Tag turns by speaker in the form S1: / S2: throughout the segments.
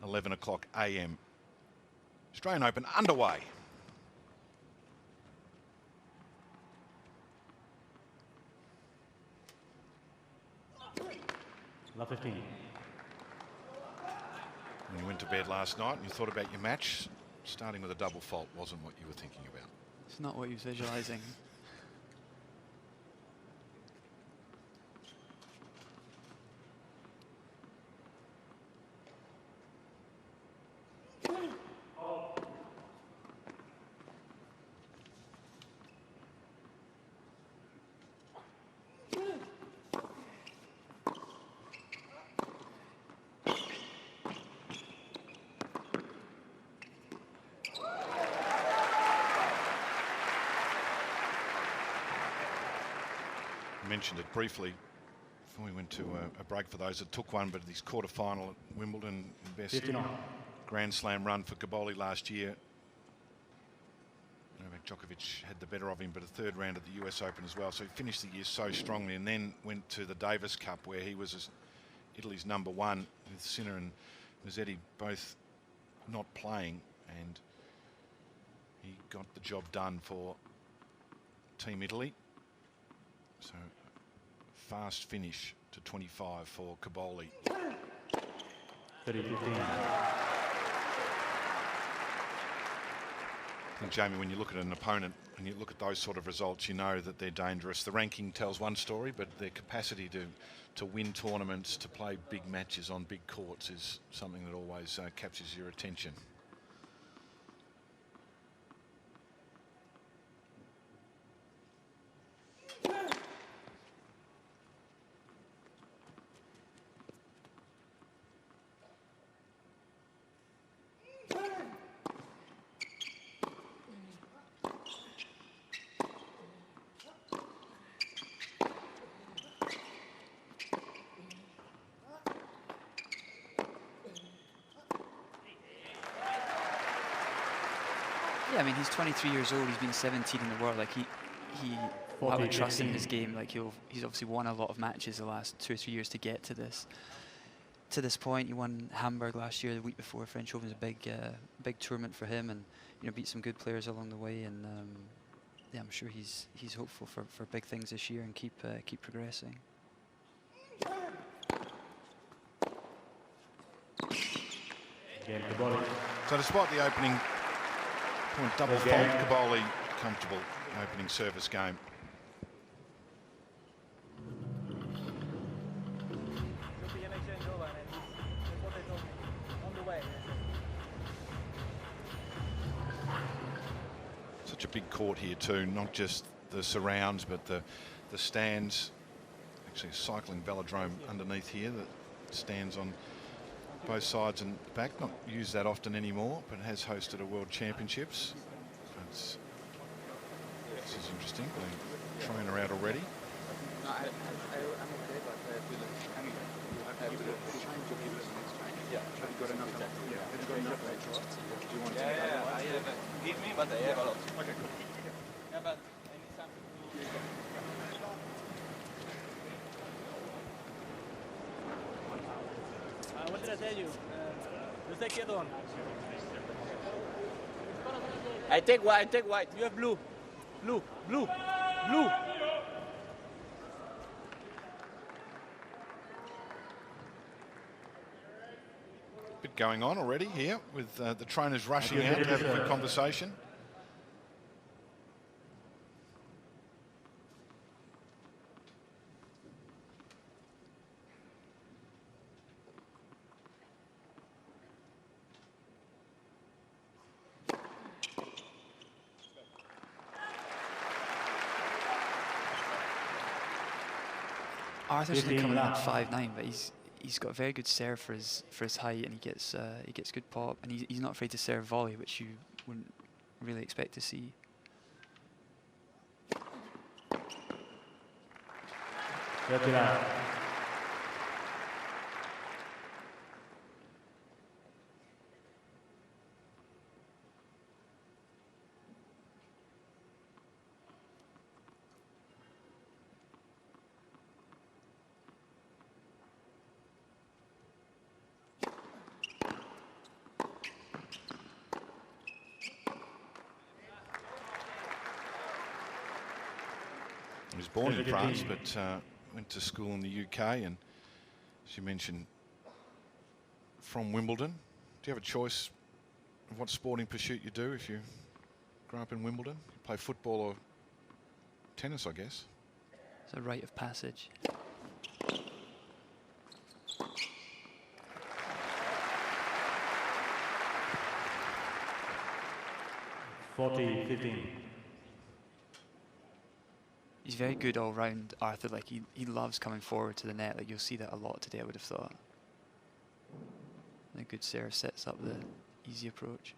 S1: 11 o'clock a.m. Australian Open underway.
S2: Love 15.
S1: When you went to bed last night and you thought about your match, starting with a double fault wasn't what you were thinking about.
S3: It's not what he was visualising.
S1: Mentioned it briefly before we went to a break for those that took one, but his quarter-final at Wimbledon, best
S2: 59.
S1: Grand Slam run for Cobolli last year. Novak Djokovic had the better of him, but a third round at the US Open as well, so he finished the year so strongly, and then went to the Davis Cup where he was Italy's number one, with Sinner and Mazzetti both not playing, and he got the job done for Team Italy. So fast finish to 25 for Cobolli.
S2: 30-15.
S1: I think, Jamie, when you look at an opponent and you look at those sort of results, you know that they're dangerous. The ranking tells one story, but their capacity to win tournaments, to play big matches on big courts is something that always captures your attention.
S3: Yeah, I mean, he's 23 years old. He's been 17 in the world. Like he will have a trust in his game. Like he's obviously won a lot of matches the last 2 or 3 years to get to this point. He won Hamburg last year. The week before, French Open was a big tournament for him, and beat some good players along the way. And yeah, I'm sure he's hopeful for big things this year and keep progressing.
S1: So despite the opening point double fault, Cobolli comfortable opening service game. Such a big court here too, not just the surrounds but the stands. Actually a cycling velodrome underneath here that stands on both sides and back. Not used that often anymore, but it has hosted a World Championships. This is interesting. The trainer out already.
S4: No, I'm okay, but have to trying to give us next time. Yeah, have you got enough? Yeah, have you got enough? Do you want to? Yeah, I have. Give me, but I have a lot. Okay, cool. Yeah, but I need something to.
S5: What did I tell you? You take it on.
S4: I take white. I take white.
S5: You have blue. Blue. Blue. Blue.
S1: Bit going on already here with the trainers rushing out to have a quick conversation.
S3: Arthur's only coming in at 5'9", but he's got a very good serve for his height, and he gets good pop, and he's not afraid to serve volley, which you wouldn't really expect to see.
S1: was born in France, but went to school in the UK, and as you mentioned, from Wimbledon. Do you have a choice of what sporting pursuit you do if you grow up in Wimbledon? You play football or tennis, I guess.
S3: It's a rite of passage. He's very good all round, Arthur. Like he loves coming forward to the net. Like you'll see that a lot today, I would have thought. And a good serve sets up the easy approach.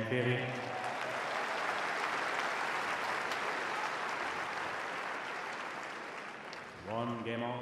S2: Ferry. One game on.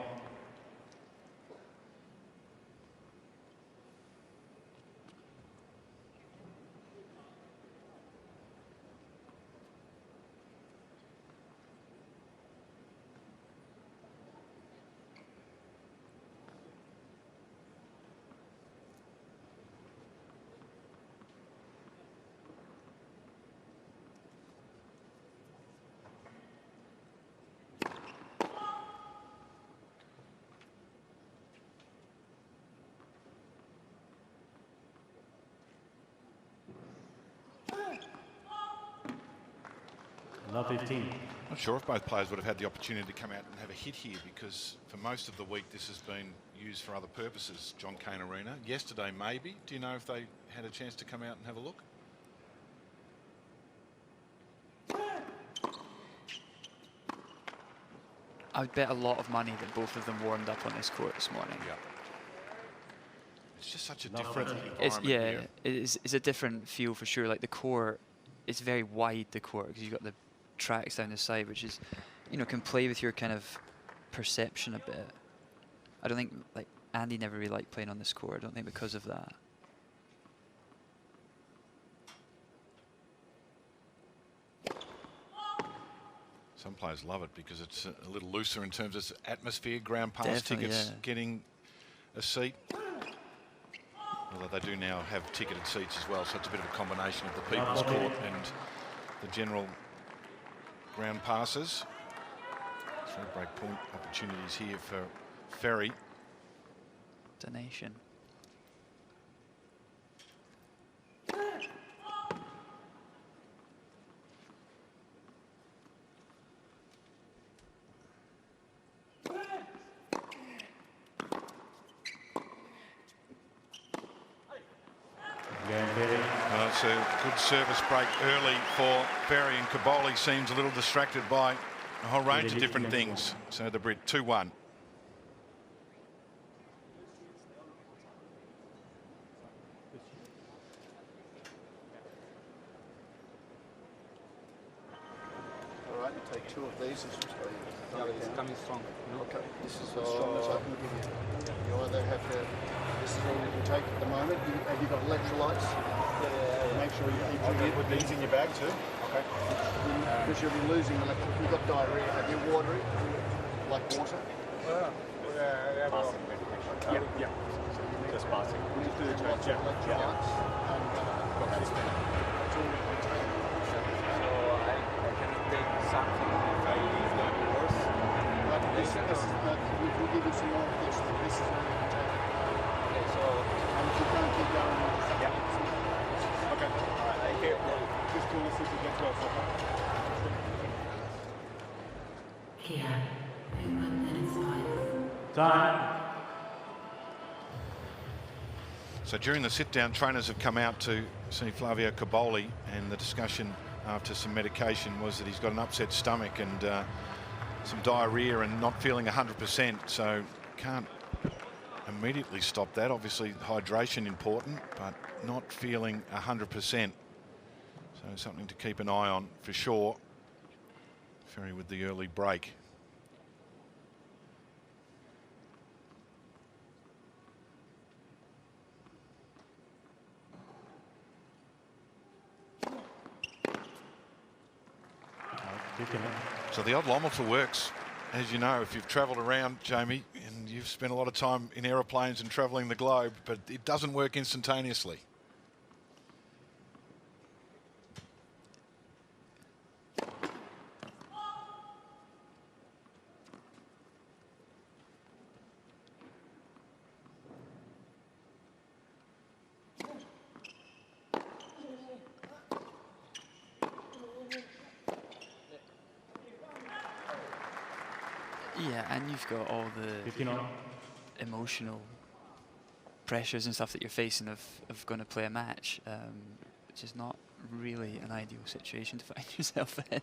S2: Not 15.
S1: Not sure if both players would have had the opportunity to come out and have a hit here, because for most of the week this has been used for other purposes, Cain Arena. Yesterday maybe. Do you know if they had a chance to come out and have a look?
S3: I would bet a lot of money that both of them warmed up on this court this morning.
S1: Yeah. It's just such a different environment.
S3: It's a different feel for sure. Like the court, it's very wide, the court, because you've got the tracks down the side, which is, you know, can play with your kind of perception a bit. I don't think, like, Andy never really liked playing on this court. I don't think because of that.
S1: Some players love it because it's a little looser in terms of atmosphere, ground pass
S3: Definitely,
S1: tickets,
S3: yeah.
S1: getting a seat. Although they do now have ticketed seats as well, so it's a bit of a combination of the People's Court and the general ground passes. Three break point opportunities here for Ferry.
S3: Donation.
S1: It's a good service break early for Ferry, and Cobolli seems a little distracted by a whole range of different things. So the Brit 2-1.
S4: All right, you take two of these.
S6: Yeah, it's coming strong.
S4: Okay, this is as strong as I can give you. You either have to, this is all you can take at the moment. Have you got electrolytes? Make sure you keep drinking.
S6: With these in your bag too? Okay.
S4: Because you'll be losing electrolytes. If you've got diarrhea, have you water it? Like water?
S6: Yeah. Just passing.
S4: We need to do lots of electrolytes. And that's all you can take.
S6: So I can take something if I is going to be worse.
S4: But this is, we can give you some more of this, but this is all you can take.
S6: Okay, so
S4: And if you can't keep going, you just have to
S6: okay. I hear just to listen to get close, okay?
S7: Here, 1 minute 5.
S2: Time.
S1: So during the sit-down, trainers have come out to see Flavio Cobolli, and the discussion after some medication was that he's got an upset stomach and some diarrhea and not feeling 100%. So can't immediately stop that. Obviously hydration important, but not feeling 100%. So something to keep an eye on for sure. Ferry with the early break. So the oddlometer works, as you know, if you've travelled around, Jamie, and you've spent a lot of time in aeroplanes and travelling the globe, but it doesn't work instantaneously.
S3: Yeah, and you've got all the emotional pressures and stuff that you're facing of going to play a match, which is not really an ideal situation to find yourself in.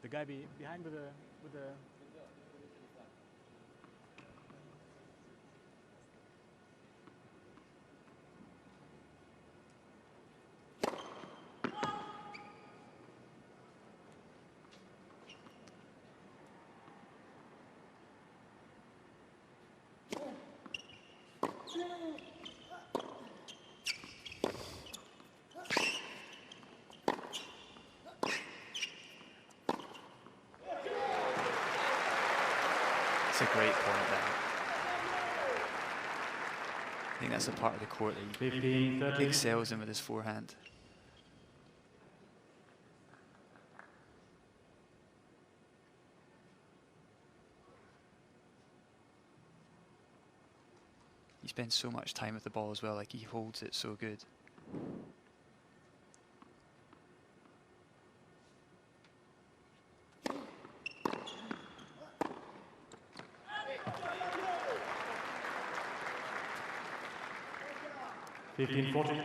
S5: The guy behind with the.
S3: It's a great point there. I think that's the part of the court that he excels in with his forehand. He spends so much time with the ball as well, like he holds it so good.
S2: $15-14.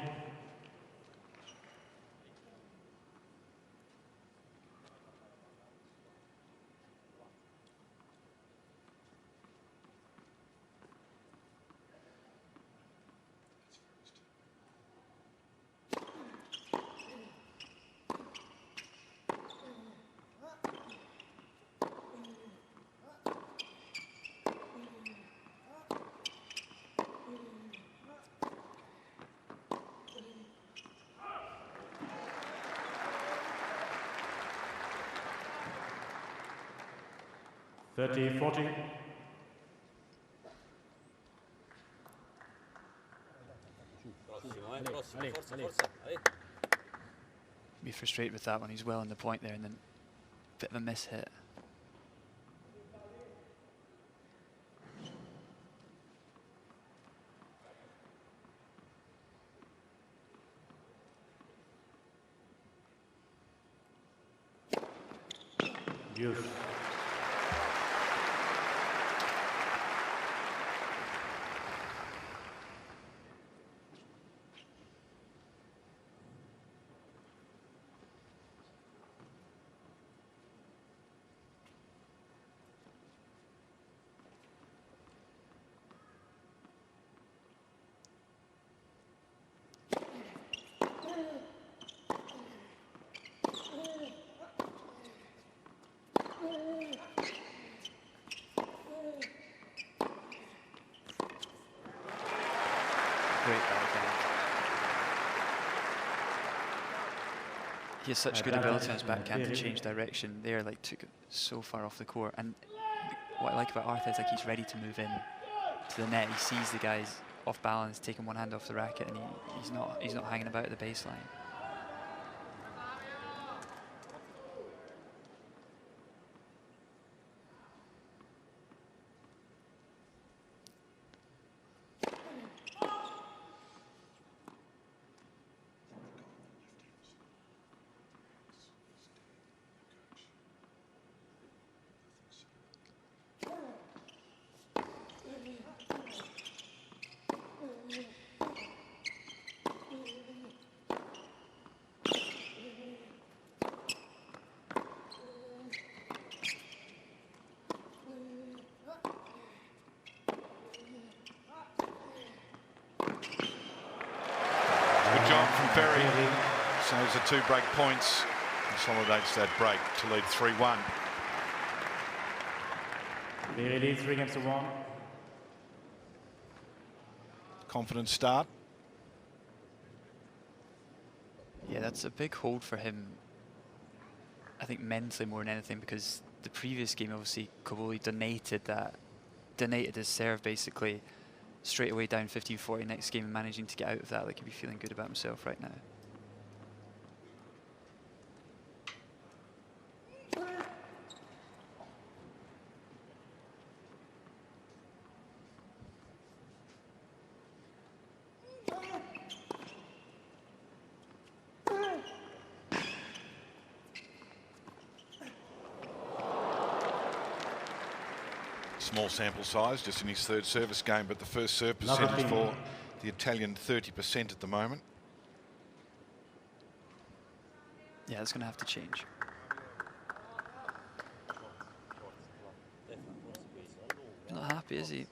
S2: $30-14.
S3: Be frustrated with that one. He's well on the point there, and then a bit of a miss hit.
S2: Beautiful.
S3: He has such good ability on his backhand to change direction there, like took it so far off the court. And what I like about Arthur is like he's ready to move in to the net. He sees the guys off balance, taking one hand off the racket, and he's not hanging about at the baseline.
S1: Good job from Ferry. Saves the 2 break points. Consolidates that break to lead 3-1.
S2: Ferry leads 3-1.
S1: confident start.
S3: Yeah, that's a big hold for him, I think mentally more than anything, because the previous game, obviously, Cobolli donated his serve basically straight away down 15-40 next game, and managing to get out of that, like he'd be feeling good about himself right now.
S1: Small sample size, just in his third service game, but the first serve percentage for the Italian 30% at the moment.
S3: Yeah, that's going to have to change. Not happy, is he?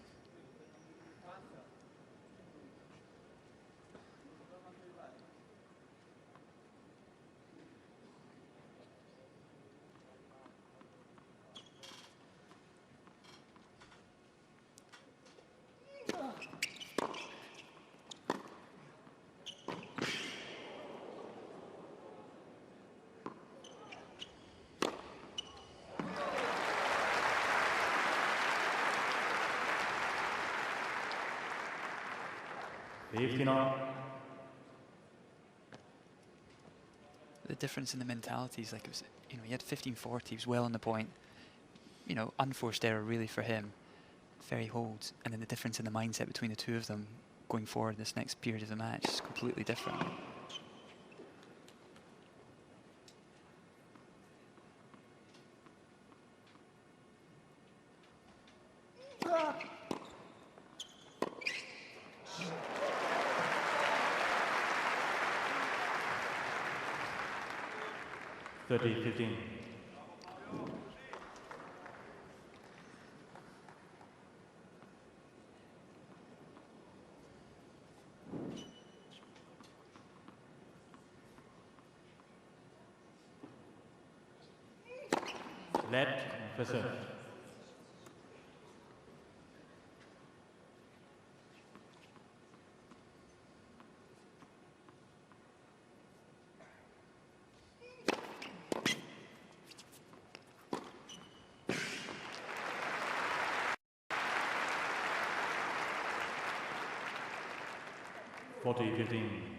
S3: The difference in the mentalities, like it was, you know, he had 15-40, he was well on the point. You know, unforced error really for him. Ferry holds, and then the difference in the mindset between the two of them going forward this next period of the match is completely different.
S2: Let Professor. (40-15).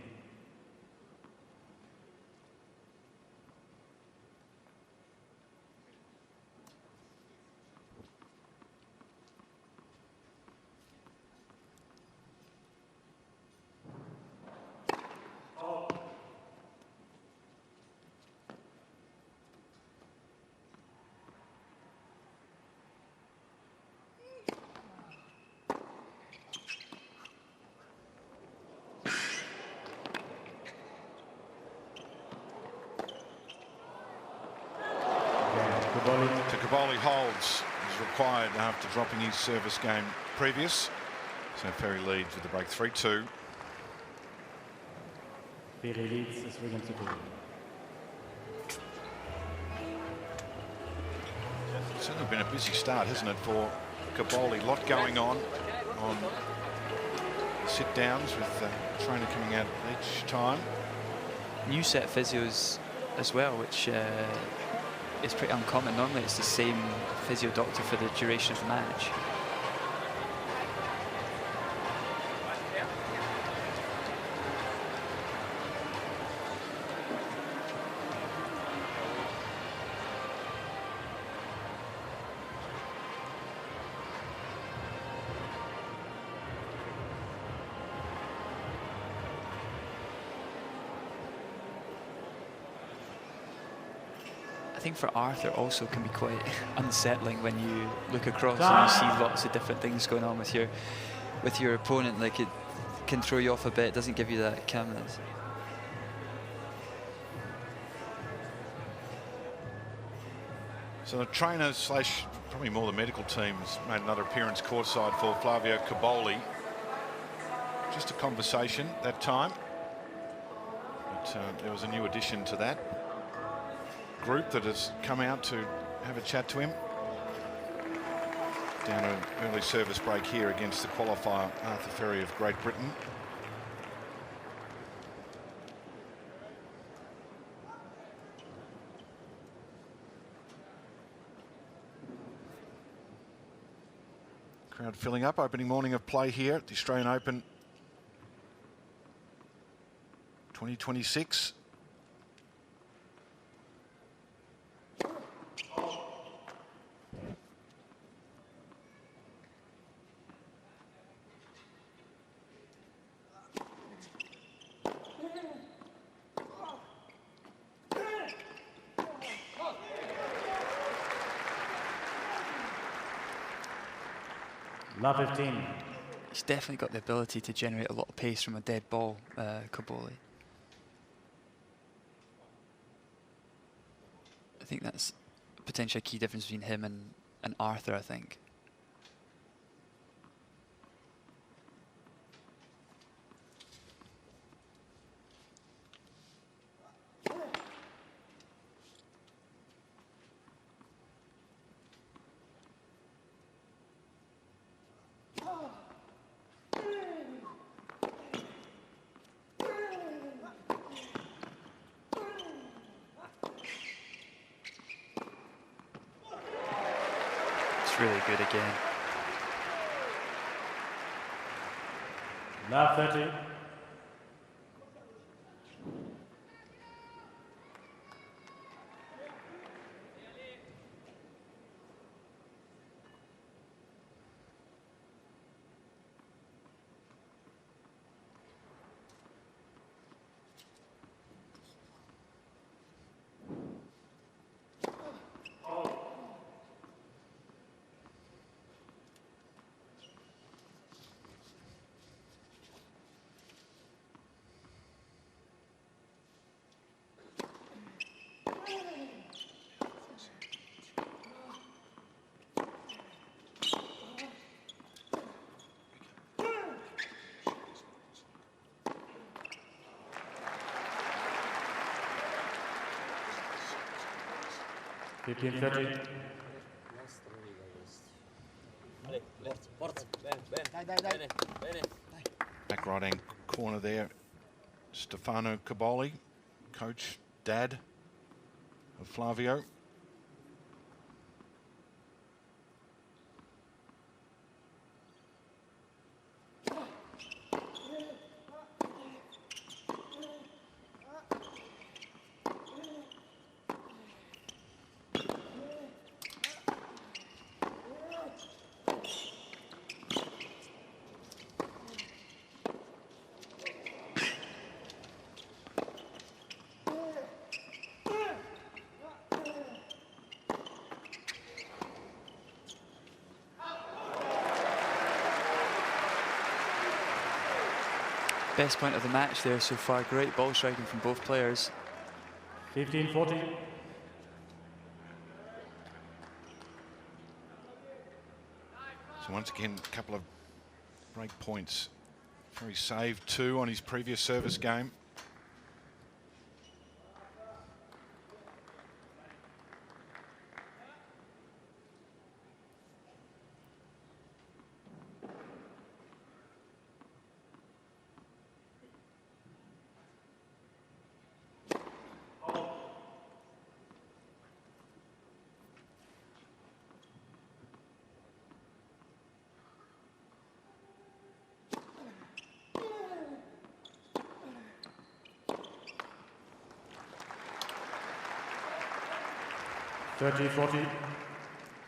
S1: Cobolli holds is required after dropping his service game previous. So Ferry leads with the break 3-2.
S2: Ferry leads as Williams to goal.
S1: It's certainly been a busy start, hasn't it, for Cobolli? A lot going on sit-downs with the trainer coming out each time.
S3: New set of physios as well, which is pretty uncommon. Normally it's the same physio doctor for the duration of the match. I think for Arthur also can be quite unsettling when you look across and you see lots of different things going on with your opponent. Like, it can throw you off a bit, doesn't give you that calmness.
S1: So the trainer slash probably more the medical teams made another appearance courtside for Flavio Cobolli. Just a conversation that time, but there was a new addition to that group that has come out to have a chat to him. Down an early service break here against the qualifier Arthur Fery of Great Britain. Crowd filling up. Opening morning of play here at the Australian Open 2026.
S2: Love 15.
S3: He's definitely got the ability to generate a lot of pace from a dead ball, Cobolli. I think that's potentially a key difference between him and Arthur, I think. Really good again.
S2: Love 30. Fifteen 30.
S1: Back right hand corner there, Stefano Cobolli, coach, dad of Flavio.
S3: Best point of the match there so far. Great ball striking from both players.
S2: 15-40.
S1: So once again, a couple of break points. Ferry saved 2 on his previous service game.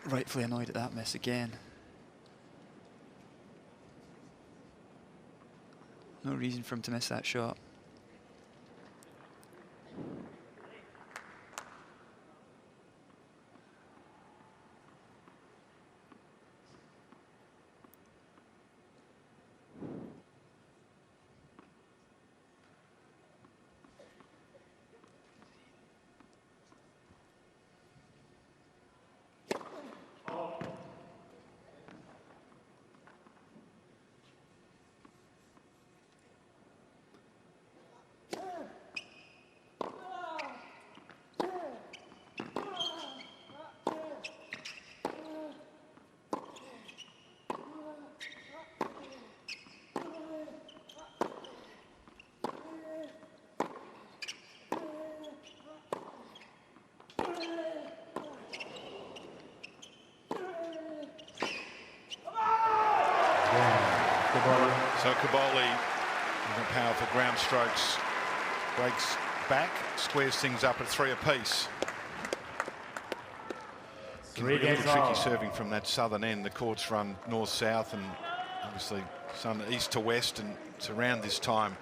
S3: Rightfully annoyed at that miss again. No reason for him to miss that shot.
S2: Cobolli.
S1: So Cobolli, with the powerful ground strokes, breaks back, squares things up at 3 apiece. Can be a little tricky serving from that southern end. The courts run north-south and obviously sun east to west, and it's around this time,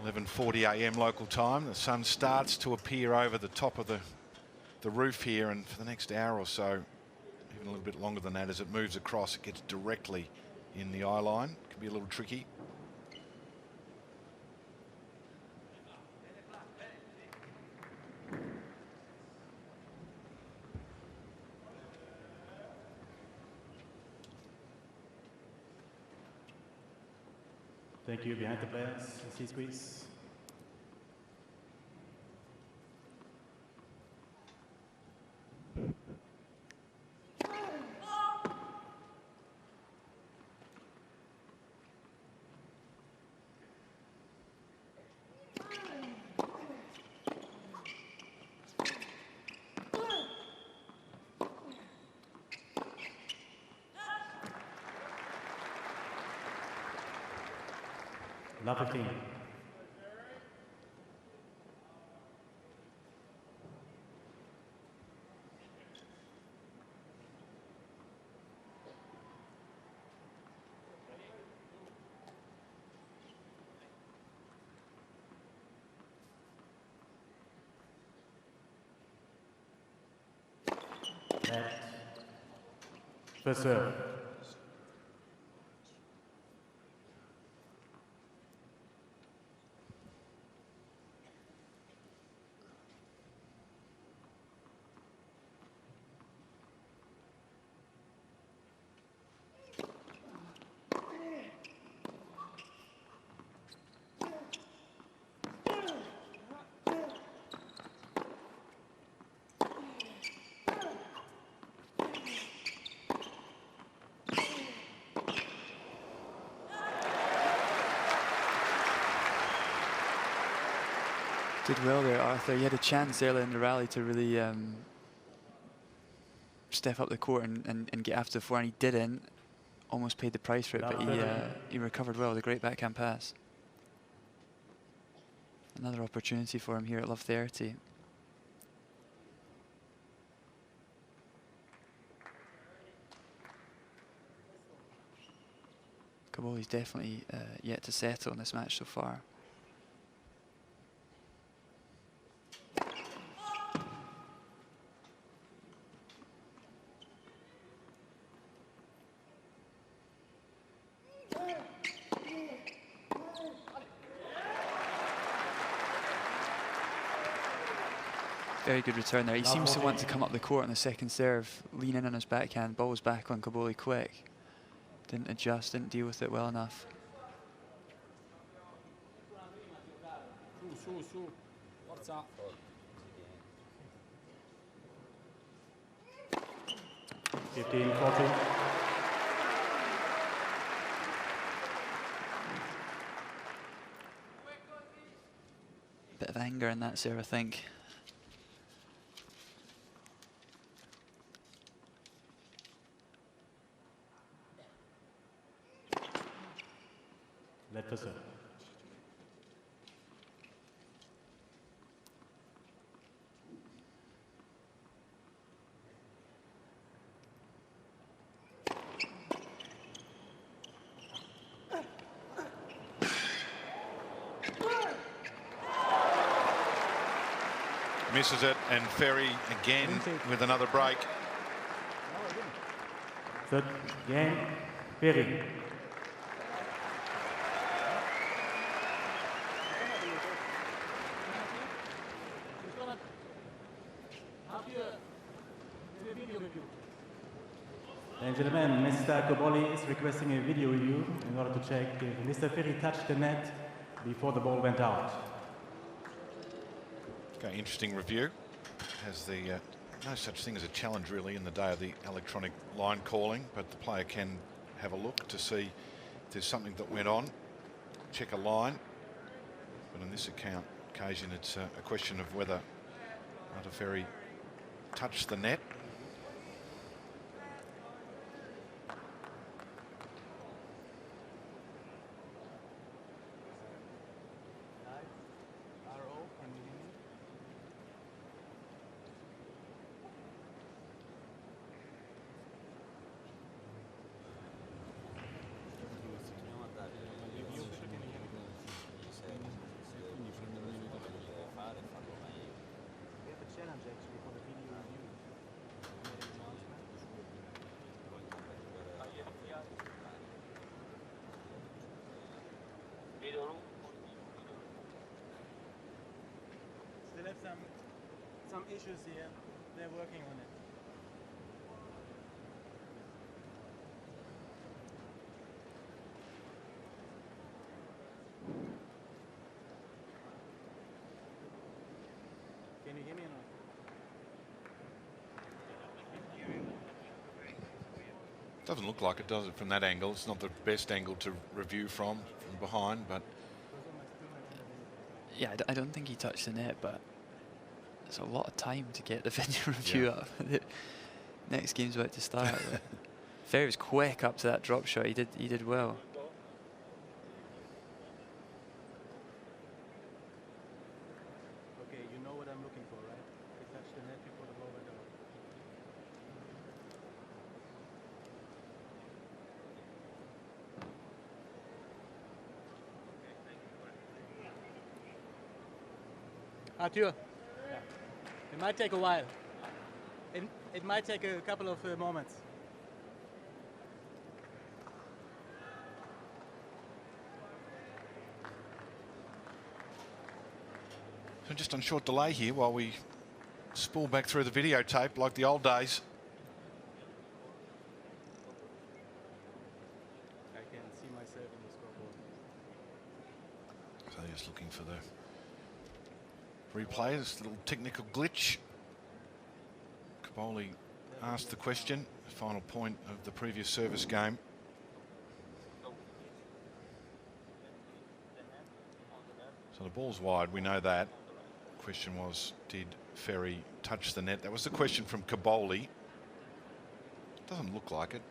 S1: 11:40 a.m. local time. The sun starts to appear over the top of the roof here, and for the next hour or so, even a little bit longer than that, as it moves across, it gets directly in the eye line. It can be a little tricky.
S2: Thank you. Behind the players, C-squeeze. Love 15. Left. First serve.
S3: Did well there, Arthur. He had a chance early in the rally to really step up the court and get after the 4, and he didn't. Almost paid the price for it, but he recovered well with a great backhand pass. Another opportunity for him here at Love 30. Cobolli's definitely yet to settle in this match so far. Very good return there. He seems to want to come up the court on the second serve, lean in on his backhand, ball's back on Cobolli quick. Didn't adjust, didn't deal with it well enough.
S8: Forza.
S3: Bit of anger in that serve, I think.
S2: Let us serve.
S1: Misses it, and Ferry again with another break.
S2: Third game, Ferry. Ladies and gentlemen, Mr. Cobolli is requesting a video review in order to check if Mr. Ferry touched the net before the ball went out.
S1: Okay, interesting review. Has the no such thing as a challenge really in the day of the electronic line calling, but the player can have a look to see if there's something that went on, check a line. But on this occasion, it's a question of whether Arthur Fery touched the net.
S2: some issues here. They're working on it. Can you hear me or not?
S1: Doesn't look like it, does it, from that angle? It's not the best angle to review from behind, but
S3: Yeah, I don't think he touched the net, but it's a lot of time to get the video review up. The next game's about to start. Ferry was quick up to that drop shot. He did well.
S2: Okay, you know what I'm looking for, right? He touched the net before the ball went out. Arthur, it might take a while. It might take a couple of moments.
S1: so just on short delay here while we spool back through the videotape like the old days.
S2: I can see myself in the scoreboard.
S1: So just looking for the replay, this little technical glitch. Cobolli asked the question, final point of the previous service game. So the ball's wide, we know that. Question was, did Ferry touch the net? That was the question from Cobolli. Doesn't look like it.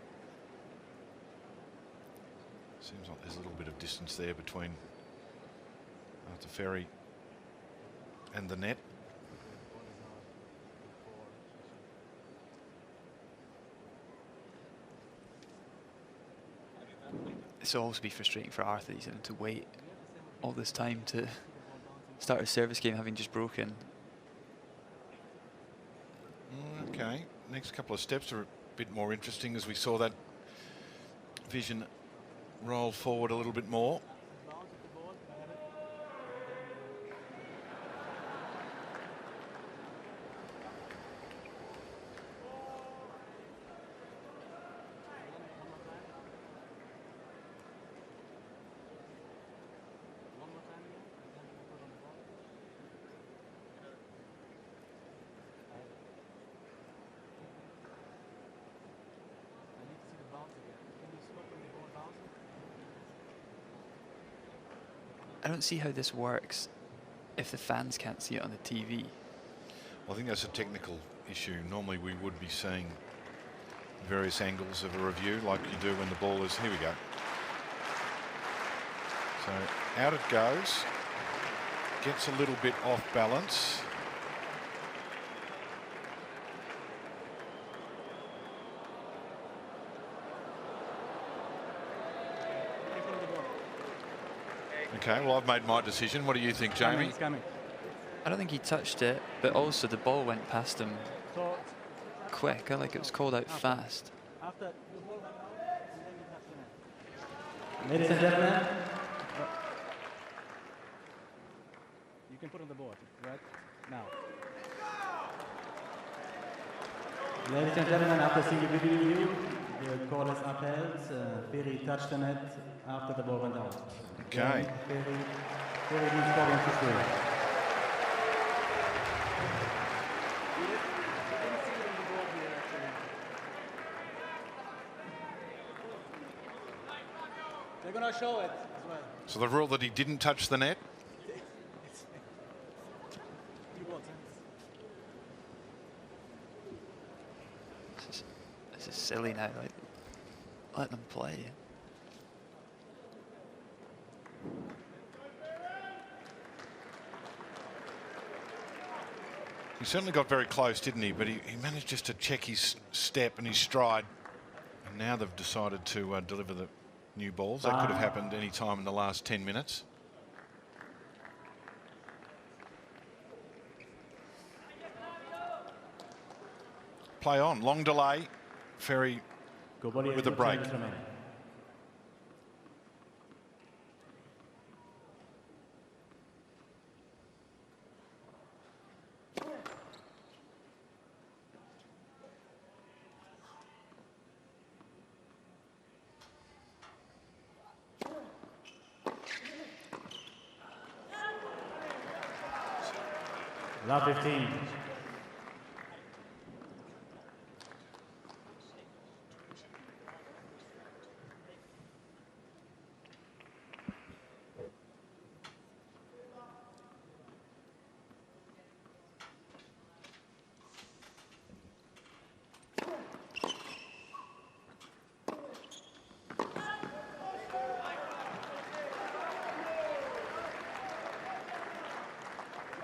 S1: Seems like there's a little bit of distance there between Arthur Fery and the net.
S3: This will also be frustrating for Arthur. He's having to wait all this time to start a service game, having just broken.
S1: Okay, next couple of steps are a bit more interesting as we saw that vision roll forward a little bit more.
S3: I don't see how this works if the fans can't see it on the TV.
S1: I think that's a technical issue. Normally we would be seeing various angles of a review like you do when the ball is... Here we go. So out it goes. Gets a little bit off balance. Okay, well, I've made my decision. What do you think, Jamie?
S2: It's coming.
S3: I don't think he touched it, but also the ball went past him
S2: So
S3: quick. I like it was called out fast.
S2: after the ball went out, and then you touch the net. Ladies and gentlemen, you can put on the board right now. Ladies and gentlemen, after seeing the video review, the call is upheld. Ferry touched the net after the ball went out.
S1: Okay.
S2: Ferry needs scoring to score. They're going to show it as well.
S1: So the rule that he didn't touch the net?
S3: This is silly now. Like, let them play.
S1: He certainly got very close, didn't he? But he managed just to check his step and his stride. And now they've decided to deliver the new balls. That could have happened any time in the last 10 minutes. Play on. Long delay. Ferry with a break.
S2: Love 15.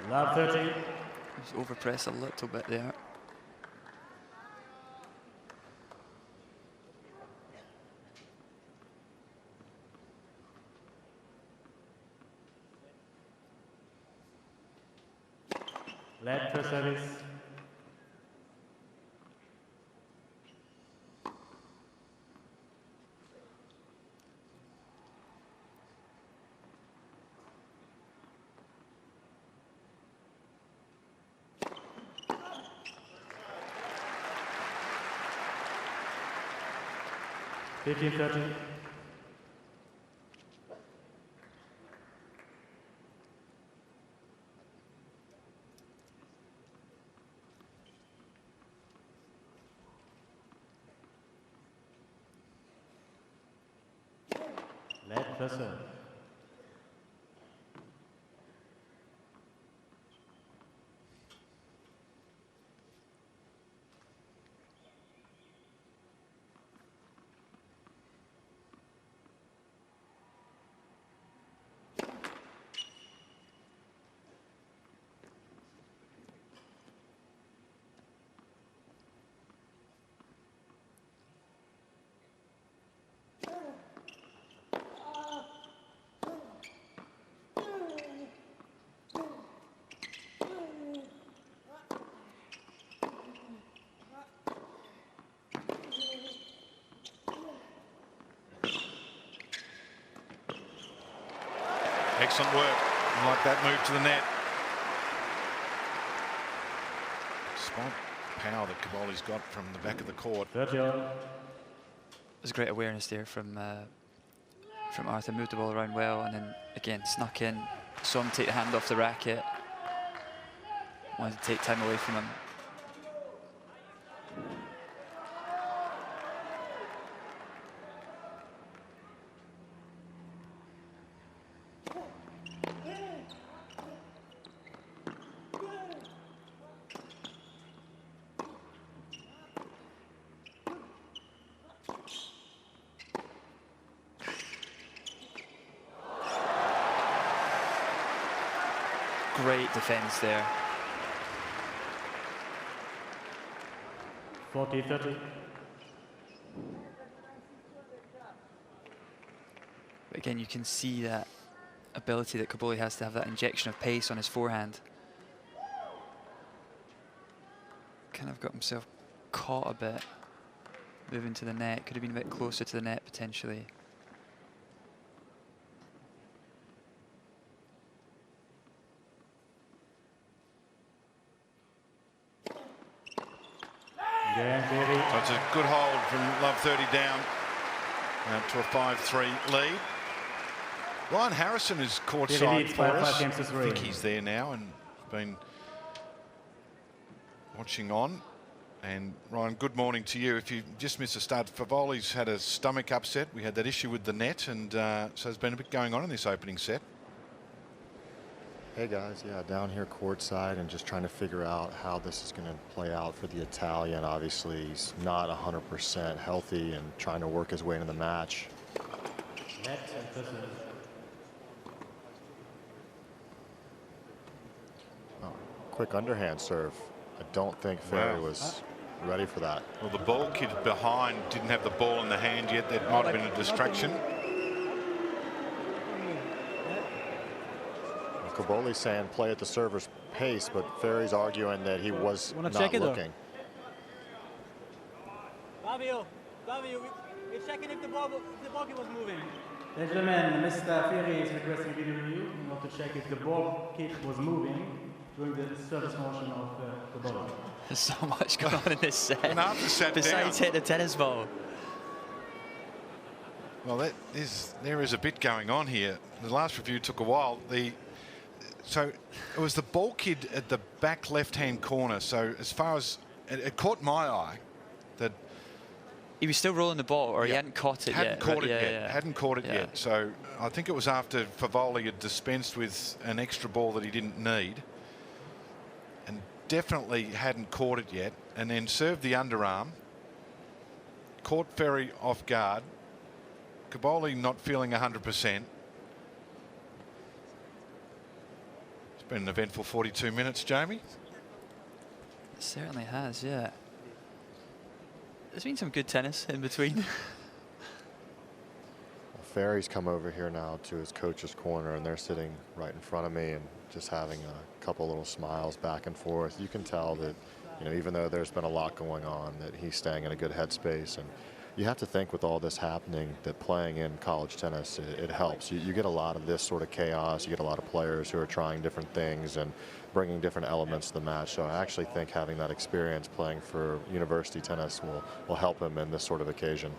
S2: Love 30.
S3: Just overpress a little bit there.
S2: Let first service. Fifteen 30. Let first serve.
S1: Excellent work. I like that move to the net. Spot power that Cobolli's got from the back of the court.
S2: 30 on.
S3: There's great awareness there from Arthur. Moved the ball around well, and then again snuck in. Saw him take the hand off the racket. Wanted to take time away from him. Great defense there.
S2: 40-30.
S3: But again, you can see that ability that Cobolli has to have that injection of pace on his forehand. Kind of got himself caught a bit, moving to the net. Could have been a bit closer to the net potentially.
S2: Yeah,
S1: so it's a good hold from Love 30 down to a 5-3 lead. Ryan Harrison is courtside for us. I think he's there now and been watching on. And Ryan, good morning to you. If you just missed the start, Favoli's had a stomach upset. We had that issue with the net, and so there's been a bit going on in this opening set.
S8: Hey guys, yeah, down here courtside and just trying to figure out how this is going to play out for the Italian. Obviously, he's not 100% healthy and trying to work his way into the match. Oh, quick underhand serve. I don't think Ferry was ready for that.
S1: Well, the ball kid behind didn't have the ball in the hand yet. That might have been a distraction.
S8: Cobolli's saying play at the server's pace, but Ferry's arguing that he was not looking.
S5: Flavio, we're checking if the ball was moving.
S2: Gentlemen, Mr. Ferry is requesting video review in order to check if the ball kick was moving during the service motion of Cobolli.
S3: There's so much going on in this set.
S1: And after sat
S3: besides hitting the tennis ball.
S1: Well, there is a bit going on here. The last review took a while. So it was the ball kid at the back left-hand corner. So as far as it caught my eye, that
S3: he was still rolling the ball, or he hadn't caught it
S1: hadn't
S3: yet.
S1: Caught it yet.
S3: Yeah.
S1: Hadn't caught it yet. So I think it was after Cobolli had dispensed with an extra ball that he didn't need, and definitely hadn't caught it yet, and then served the underarm. Caught Ferry off guard. Cobolli not feeling 100%. It's been an eventful 42 minutes, Jamie.
S3: It certainly has, yeah. There's been some good tennis in between.
S8: Well, Ferry's come over here now to his coach's corner, and they're sitting right in front of me and just having a couple little smiles back and forth. You can tell that, you know, even though there's been a lot going on, that he's staying in a good headspace. And you have to think, with all this happening, that playing in college tennis, it helps. You get a lot of this sort of chaos. You get a lot of players who are trying different things and bringing different elements to the match. So I actually think having that experience playing for university tennis will help him in this sort of occasion.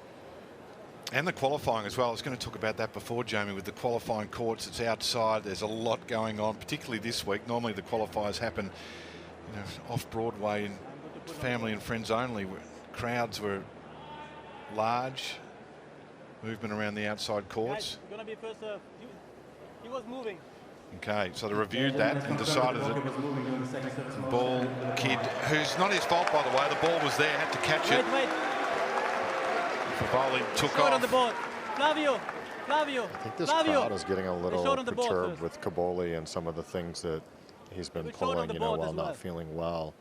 S1: And the qualifying as well. I was going to talk about that before, Jamie, with the qualifying courts. It's outside. There's a lot going on, particularly this week. Normally the qualifiers happen, you know, off Broadway and family and friends only. Crowds were large. Movement around the outside courts.
S5: Gonna be first serve. He was moving.
S1: Okay, so they reviewed that and decided that the ball kid, who's not his fault by the way, the ball was there, had to catch it.
S5: Wait.
S1: Cobolli took
S5: Short
S1: off.
S5: on the board. Flavio.
S8: I think this crowd is getting a little perturbed with Cobolli and some of the things that he's been pulling, you know, while not feeling well.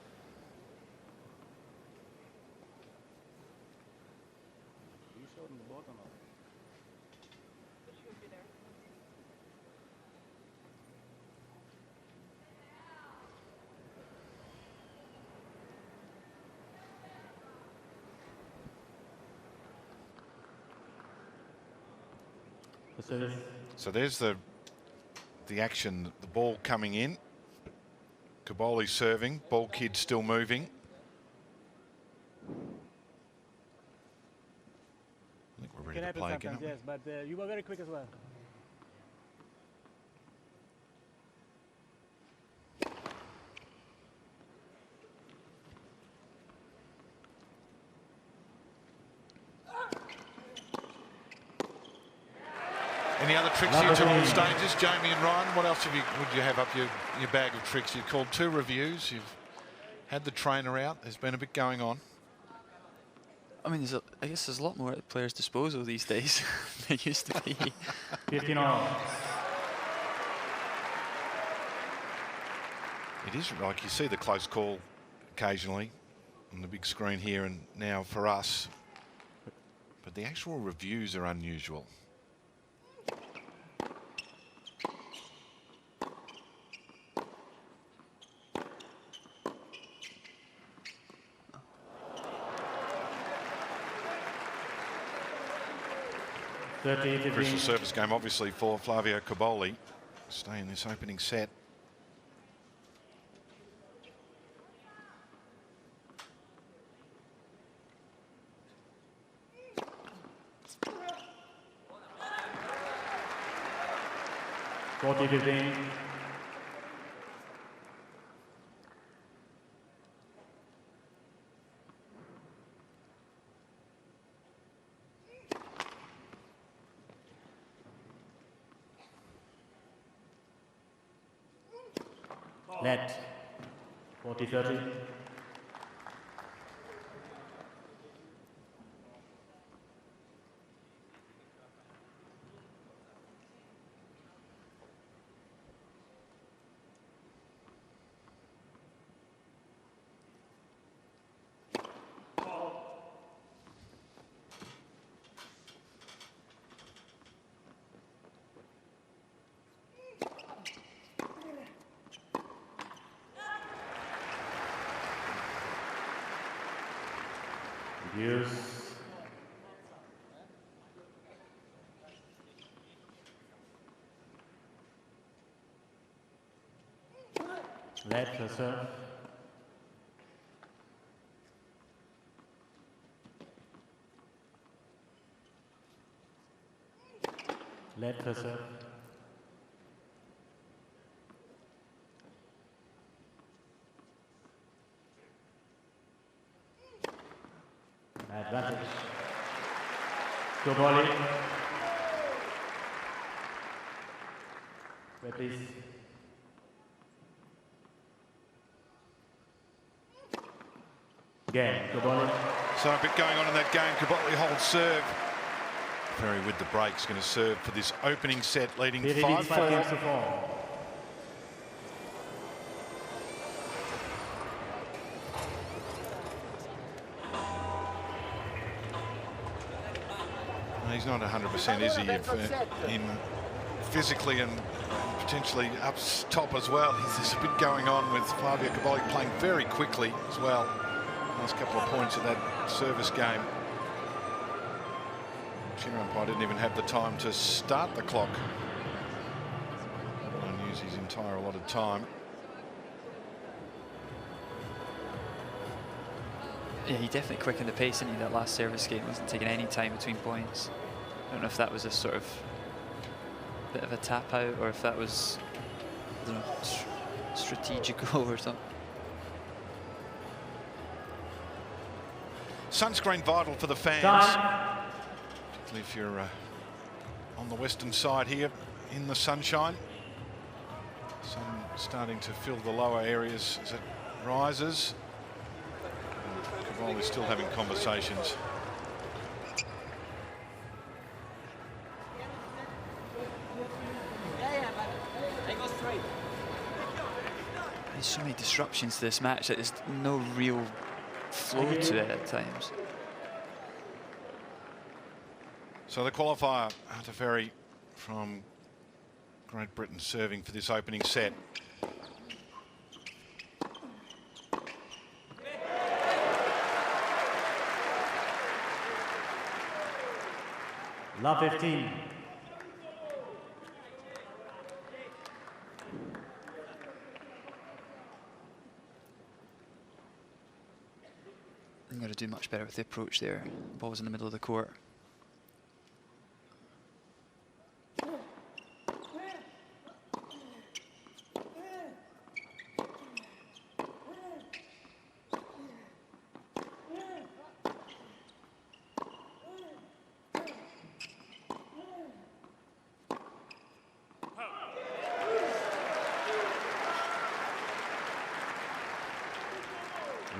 S1: So there's the action, the ball coming in. Cobolli serving, ball kid still moving. I think we're ready to play again.
S5: Yes, but you were very quick as well.
S1: Any other tricks here to all stages, Jamie and Ryan? What else would you have up your bag of tricks? You've called 2 reviews. You've had the trainer out. There's been a bit going on.
S3: I mean, I guess there's a lot more at players' disposal these days than used to be.
S2: 15 all.
S1: It is like you see the close call occasionally on the big screen here and now for us, but the actual reviews are unusual. Crucial service game, obviously, for Flavio Cobolli. Stay in this opening set.
S2: Net. 40-30. Use. Let for serve. Let for serve. Advantage. Cobolli. Wait, please. Game. Cobolli.
S1: So a bit going on in that game. Cobolli holds serve. Ferry with the breaks, going to serve for this opening set, leading 5-4.
S2: 5 games to 4.
S1: He's not 100%, is he? In physically and potentially up top as well. There's a bit going on with Flavio Cobolli playing very quickly as well. Last couple of points of that service game. Chin umpire didn't even have the time to start the clock. And use his entire allotted time.
S3: Yeah, he definitely quickened the pace in that last service game. Wasn't taking any time between points. I don't know if that was a sort of bit of a tap out or if that was, I don't know, strategical or something.
S1: Sunscreen vital for the fans.
S2: Time.
S1: Particularly if you're on the western side here in the sunshine. Sun starting to fill the lower areas as it rises. Cobolli still having conversations.
S3: There's so many disruptions to this match that there's no real flow to it at times.
S1: So the qualifier, Arthur Fery from Great Britain, serving for this opening set.
S2: Love 15.
S3: I'm going to do much better with the approach there. Ball's in the middle of the court.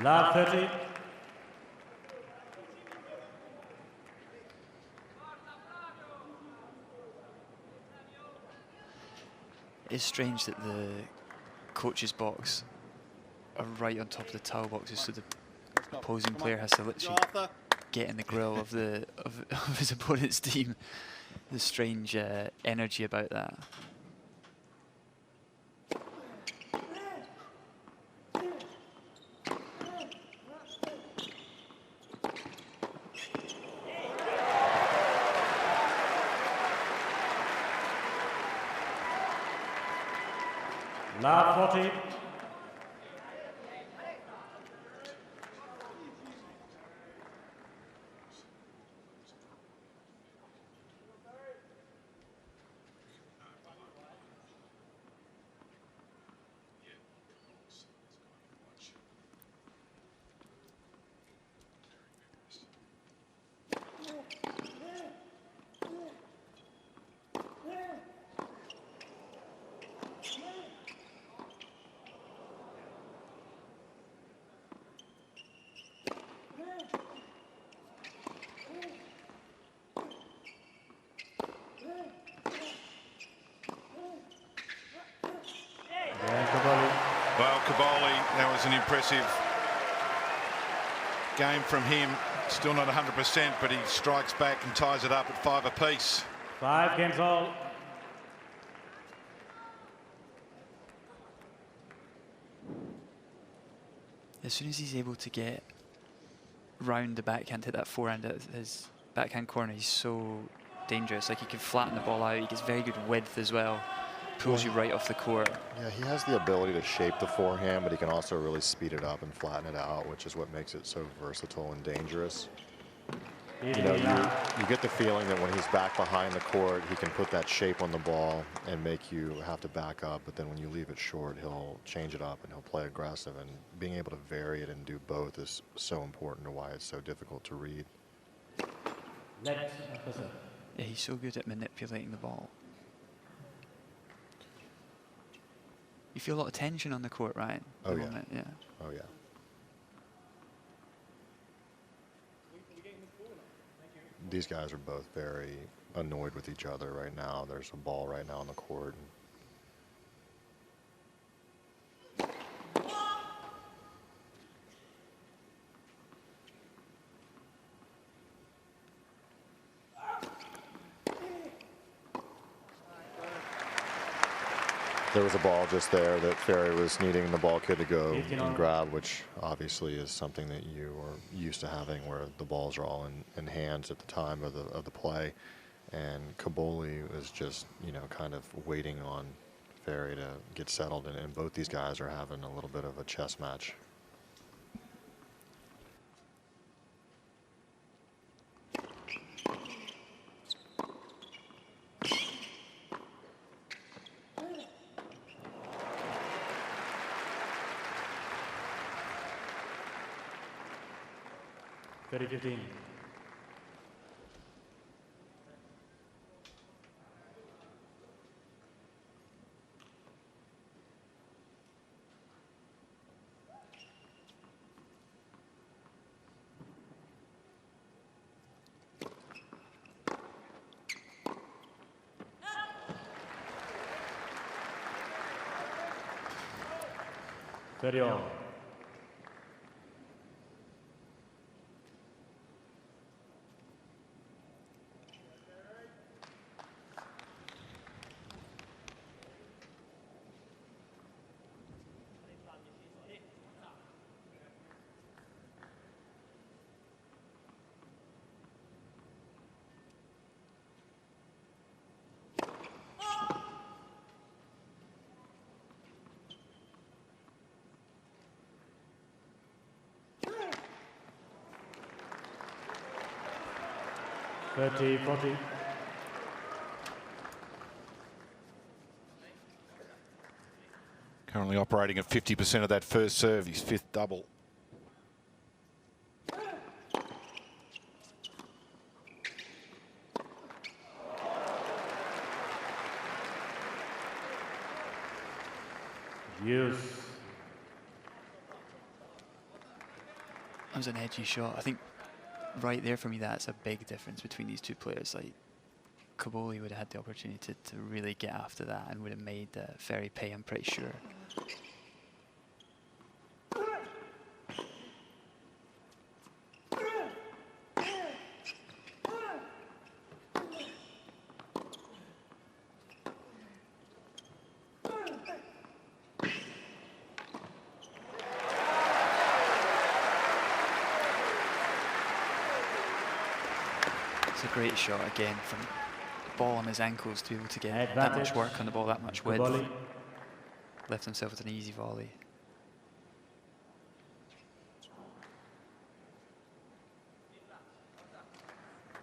S2: Love 30.
S3: It's strange that the coach's box are right on top of the towel boxes, so the opposing player has to literally get in the grill of the of his opponent's team. The strange energy about that.
S2: Love 40.
S1: Well, Cobolli, that was an impressive game from him. Still not 100%, but he strikes back and ties it up at 5 apiece.
S2: 5 games all.
S3: As soon as he's able to get round the backhand, hit that forehand at his backhand corner, he's so dangerous. Like, he can flatten the ball out. He gets very good width as well. Pulls you right off the court.
S8: Yeah, he has the ability to shape the forehand, but he can also really speed it up and flatten it out, which is what makes it so versatile and dangerous. You know, you get the feeling that when he's back behind the court, he can put that shape on the ball and make you have to back up. But then when you leave it short, he'll change it up and he'll play aggressive. And being able to vary it and do both is so important to why it's so difficult to read.
S2: Let Arthur.
S3: Yeah, he's so good at manipulating the ball. You feel a lot of tension on the court, Ryan?
S8: Oh, yeah.
S3: Moment, yeah.
S8: Oh, yeah. These guys are both very annoyed with each other right now. There's a ball right now on the court. There was a ball just there that Ferry was needing the ball kid to go and grab, which obviously is something that you are used to having, where the balls are all in hands at the time of the play. And Cobolli was just, you know, kind of waiting on Ferry to get settled, and both these guys are having a little bit of a chess match.
S2: Ferry 15. Ferry all. Thirty, 40.
S1: Currently operating at 50% of that first serve, his 5th double.
S2: Use.
S3: That was an edgy shot. I think right there for me, that's a big difference between these two players. Like, Cobolli would have had the opportunity to really get after that and would have made Ferry pay, I'm pretty sure. It's a great shot again from the ball on his ankles to be able to get that much work on the ball, that much width.
S2: Cobolli.
S3: Left himself with an easy volley.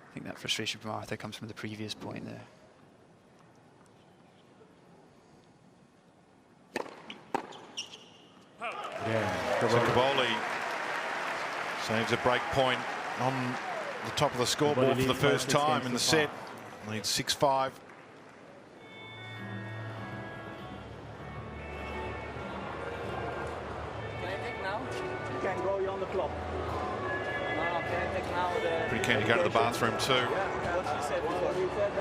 S3: I think that frustration from Arthur comes from the previous point there.
S2: Yeah,
S1: So Cobolli saves a break point on the top of the scoreboard for the first time in the set. Leads 6-5.
S4: Can I take now? You can go, you're on the clock. No, can I take now the...
S1: Pretty keen to go to the bathroom too.
S4: Yeah, what she said before. He said,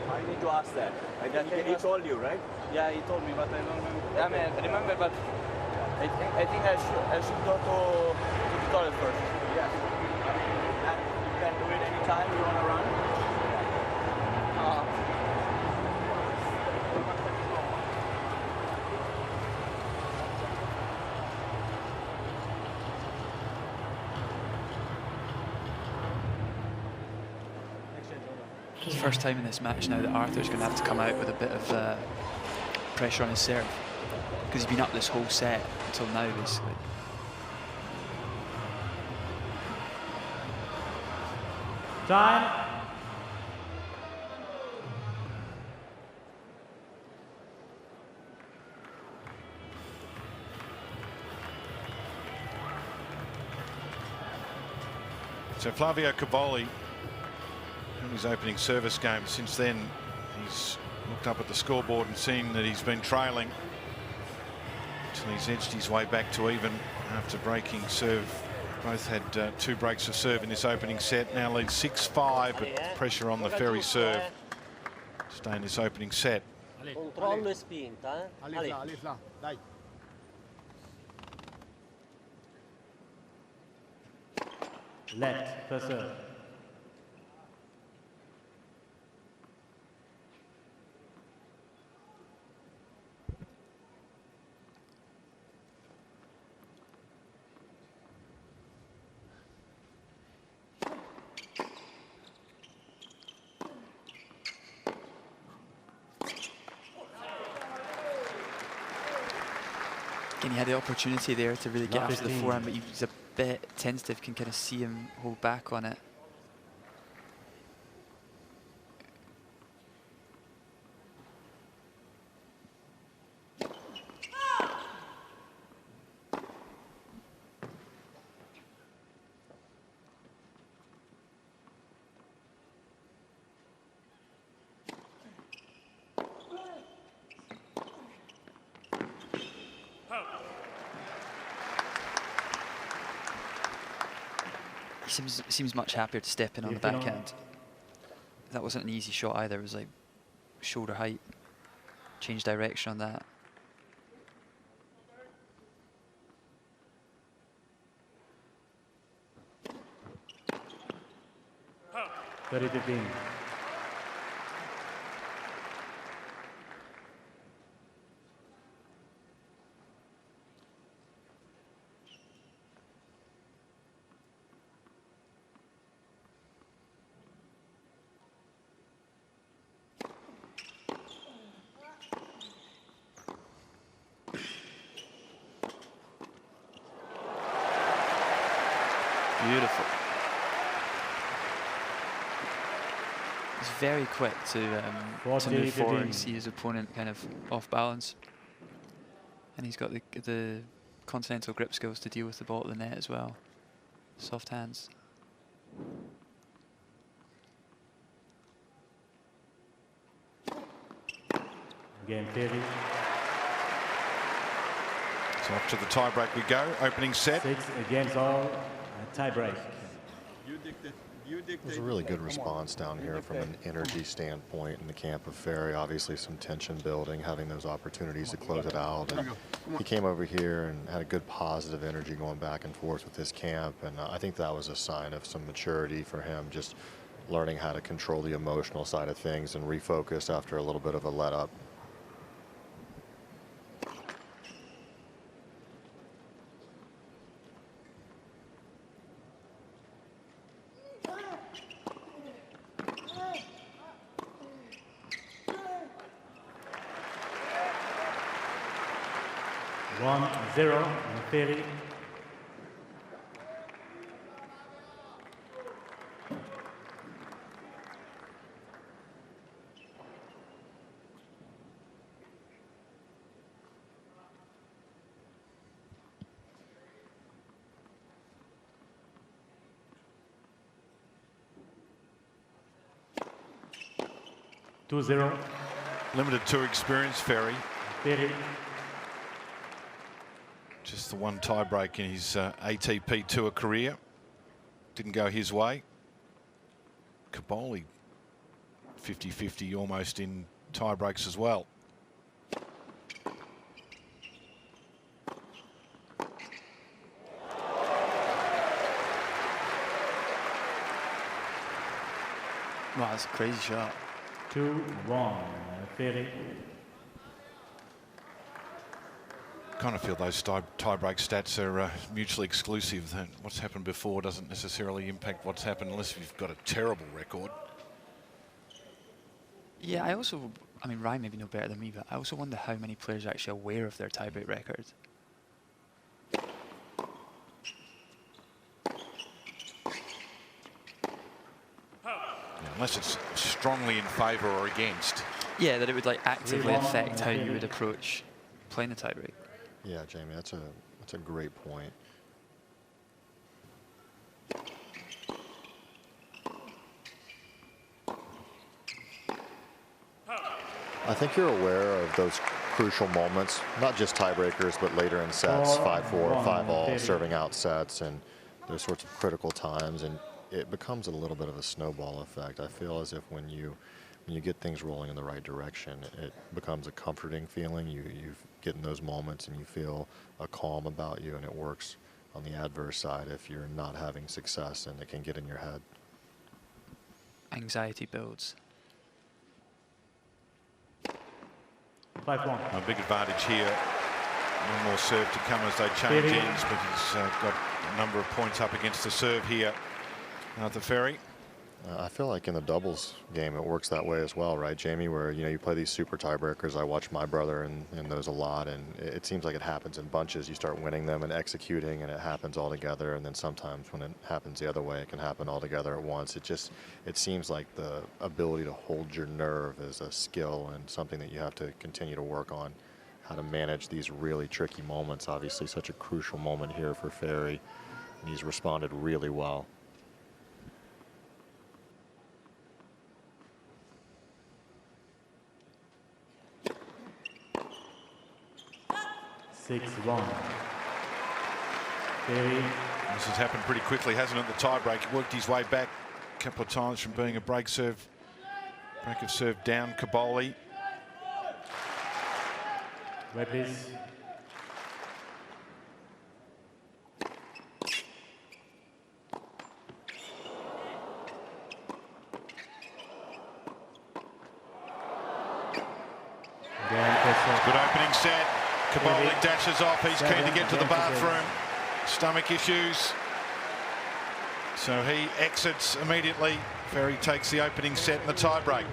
S4: I need to ask that. He told you, right? Yeah, he told me, but I don't remember. I mean, I remember, but I think I should go to the toilet first. Yeah. And you can do it anytime you want to run.
S3: It's the first time in this match now that Arthur's going to have to come out with a bit of pressure on his serve, because he's been up this whole set until now, basically.
S2: Time.
S1: So Flavio Cobolli, in his opening service game, since then he's looked up at the scoreboard and seen that he's been trailing until he's edged his way back to even after breaking serve. Both had 2 breaks of serve in this opening set. Now leads 6-5, but pressure on the Ferry serve to stay in this opening set.
S9: Controllo e spinta,
S10: Dai.
S2: Left, first serve.
S3: Again, he had the opportunity there to really get after the forehand, but he was a bit tentative. Can kind of see him hold back on it. Seems much happier to step in on the backhand. That wasn't an easy shot either. It was like shoulder height, change direction on that.
S2: Very 15.
S3: Beautiful. He's very quick to move forward and see his opponent kind of off balance. And he's got the continental grip skills to deal with the ball at the net as well. Soft hands.
S2: Game Ferry.
S1: So off to the tie-break we go. Opening set.
S2: 6 against all. Tie-break.
S8: It was a really good response down here from an energy standpoint in the camp of Ferry. Obviously some tension building, having those opportunities to close it out. And he came over here and had a good positive energy going back and forth with his camp. And I think that was a sign of some maturity for him, just learning how to control the emotional side of things and refocus after a little bit of a let-up.
S2: One, 0 in Ferry. Two, 0.
S1: Limited tour experience, Ferry.
S2: Ferry.
S1: Just the one tie-break in his ATP Tour career. Didn't go his way. Cobolli 50-50 almost in tie-breaks as well.
S3: Wow, that's a crazy shot.
S2: 2-1, Ferry.
S1: Kind of feel those tie-break stats are mutually exclusive. That what's happened before doesn't necessarily impact what's happened unless you've got a terrible record.
S3: Yeah, I mean, Ryan maybe know better than me, but I also wonder how many players are actually aware of their tie-break record.
S1: Unless it's strongly in favour or against.
S3: Yeah, that it would like actively affect how you would approach playing a tiebreak.
S8: Yeah, Jamie, that's a great point. I think you're aware of those crucial moments, not just tiebreakers, but later in sets, 5-4, 5-all, serving out sets, and those sorts of critical times, and it becomes a little bit of a snowball effect. I feel as if when you get things rolling in the right direction, it becomes a comforting feeling. You get in those moments and you feel a calm about you, and it works on the adverse side if you're not having success, and it can get in your head.
S3: Anxiety builds.
S2: 5-1.
S1: A big advantage here. One more serve to come as they change ends, but he's got a number of points up against the serve here. Arthur Fery.
S8: I feel like in the doubles game it works that way as well, right, Jamie? Where you play these super tiebreakers. I watch my brother in those a lot, and it seems like it happens in bunches. You start winning them and executing, and it happens all together. And then sometimes when it happens the other way, it can happen all together at once. It seems like the ability to hold your nerve is a skill and something that you have to continue to work on. How to manage these really tricky moments. Obviously, such a crucial moment here for Ferry, and he's responded really well.
S2: 6-1. Ferry.
S1: This has happened pretty quickly, hasn't it? The tie-break. He worked his way back a couple of times from being a break of serve down. Cobolli.
S2: Red please.
S1: Good opening set. Cobolli dashes off. He's keen to get to the bathroom. Stomach issues. So he exits immediately. Ferry takes the opening set in the tie-break.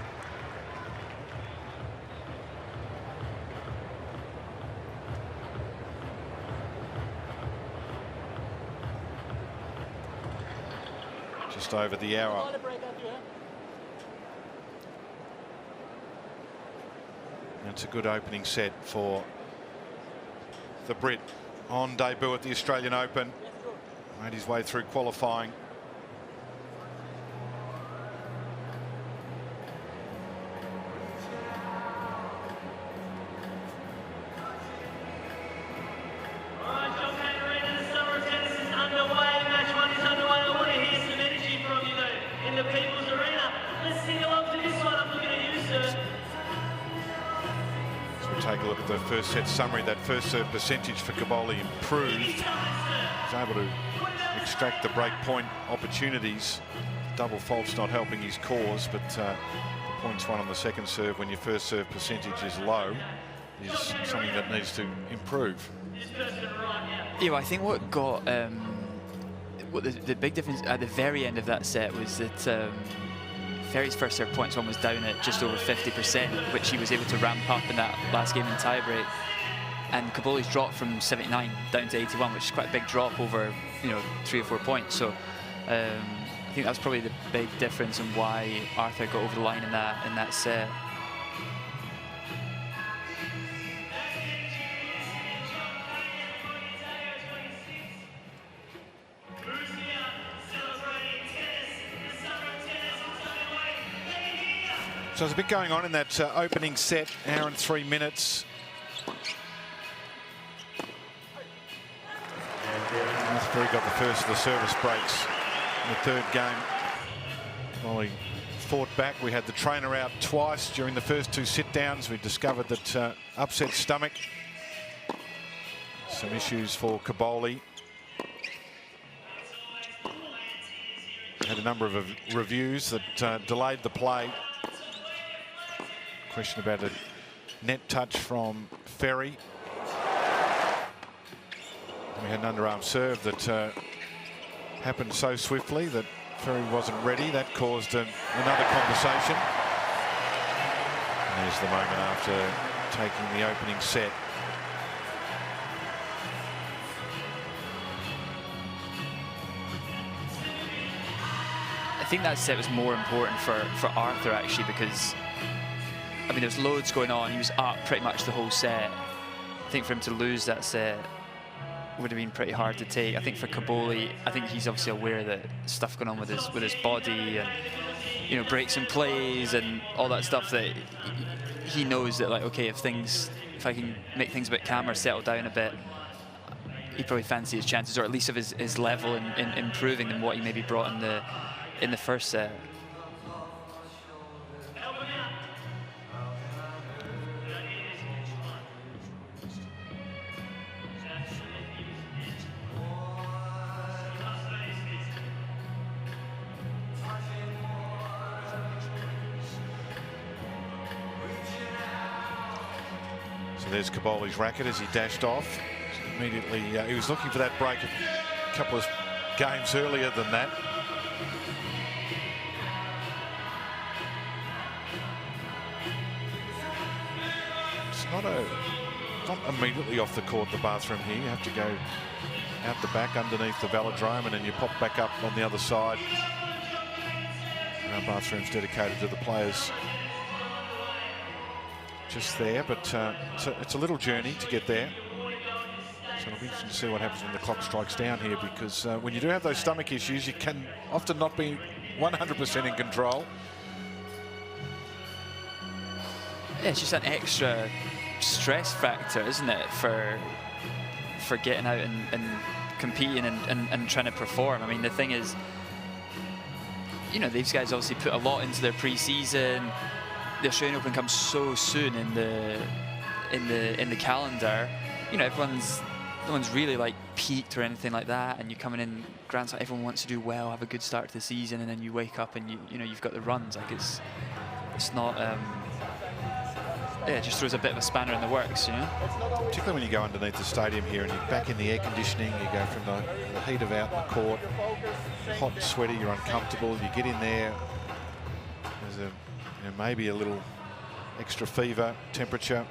S1: Just over the hour. It's a good opening set for the Brit on debut at the Australian Open. Made his way through qualifying. Take a look at the first set summary. That first serve percentage for Cobolli improved. He's able to extract the break point opportunities. Double fault's not helping his cause, but the points won on the second serve when your first serve percentage is low is something that needs to improve.
S3: Yeah, I think what got what the big difference at the very end of that set was that Ferry's first serve points one was down at just over 50%, which he was able to ramp up in that last game in tiebreak. And Cobolli's dropped from 79 down to 81, which is quite a big drop over 3 or 4 points. So I think that's probably the big difference in why Arthur got over the line in that set.
S1: So there's a bit going on in that opening set, hour and 3 minutes. Ferry got the first of the service breaks in the third game. While he fought back, we had the trainer out twice during the first 2 sit-downs. We discovered that upset stomach. Some issues for Cobolli. Had a number of reviews that delayed the play. Question about a net touch from Ferry. We had an underarm serve that happened so swiftly that Ferry wasn't ready. That caused another conversation. And there's the moment after taking the opening set.
S3: I think that set was more important for Arthur, actually, because I mean, there's loads going on. He was up pretty much the whole set. I think for him to lose that set would have been pretty hard to take. I think for Cobolli, I think he's obviously aware that stuff going on with his body and breaks and plays and all that stuff that he knows that, like, okay, if I can make things a bit calmer, settle down a bit, he'd probably fancy his chances, or at least of his level in improving than what he maybe brought in the first set.
S1: So there's Cobolli's racket as he dashed off. Immediately, he was looking for that break a couple of games earlier than that. It's not immediately off the court, the bathroom here. You have to go out the back underneath the velodrome, and then you pop back up on the other side. And our bathroom's dedicated to the players just there, but it's a little journey to get there. So it'll be interesting to see what happens when the clock strikes down here, because when you do have those stomach issues, you can often not be 100% in control.
S3: Yeah, it's just an extra stress factor, isn't it, for getting out and competing and trying to perform. I mean, the thing is, you know, these guys obviously put a lot into their pre-season. The Australian Open comes so soon in the calendar. You know, no one's really like peaked or anything like that, and you're coming in Grand Slam, everyone wants to do well, have a good start to the season, and then you wake up and you know you've got the runs. Like it's not yeah, it just throws a bit of a spanner in the works, you know.
S1: Particularly when you go underneath the stadium here and you're back in the air conditioning, you go from the heat of out in the court, hot and sweaty, you're uncomfortable, you get in there, there's maybe a little extra fever temperature.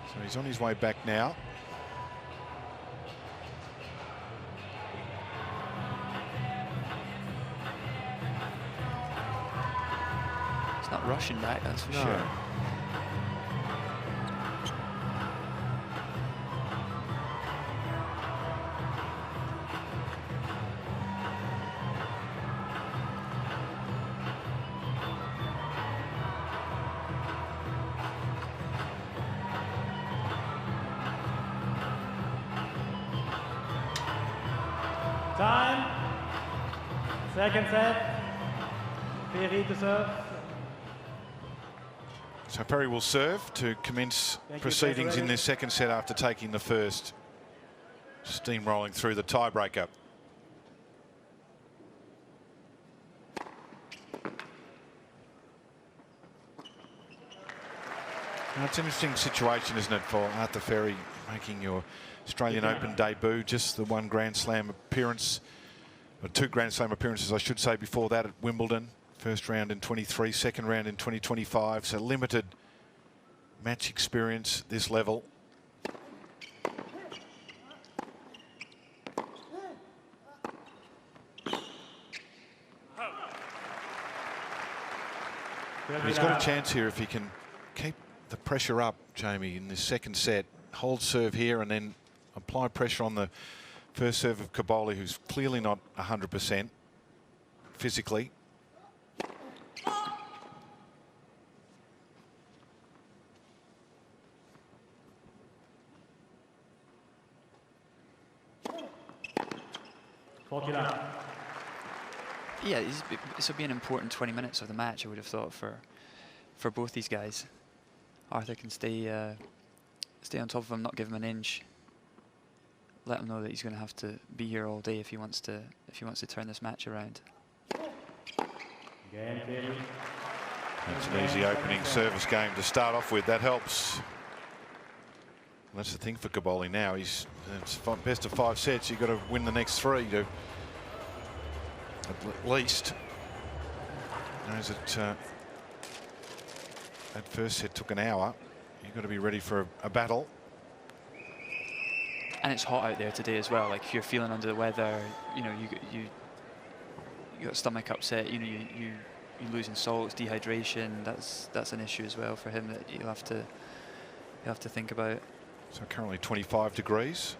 S1: So he's on his way back now.
S3: It's not rushing back, that's for sure.
S2: Time. Second set. Ferry to serve.
S1: So Ferry will serve to commence proceedings in this second set after taking the first. Steamrolling through the tiebreaker. Now, it's an interesting situation, isn't it, for Arthur Fery making your Australian Open debut, just the one Grand Slam appearance, or two Grand Slam appearances, I should say, before that at Wimbledon. First round in 23, second round in 2025, so limited match experience this level. He's got a chance here if he can keep the pressure up, Jamie, in this second set. Hold serve here and then apply pressure on the first serve of Cobolli, who's clearly not 100% physically.
S3: Yeah, this will be an important 20 minutes of the match, I would have thought, for both these guys. Arthur can stay on top of him, not give him an inch. Let him know that he's going to have to be here all day if he wants to turn this match around.
S1: That's an easy opening service game to start off with. That helps. And that's the thing for Cobolli now. It's best of 5 sets. You've got to win the next 3 to at least. Knows that that first set took an hour. You've got to be ready for a battle.
S3: And it's hot out there today as well. Like if you're feeling under the weather, you know, you got stomach upset. You know, you losing salts, dehydration. That's an issue as well for him that you'll have to think about.
S1: So currently 25 degrees.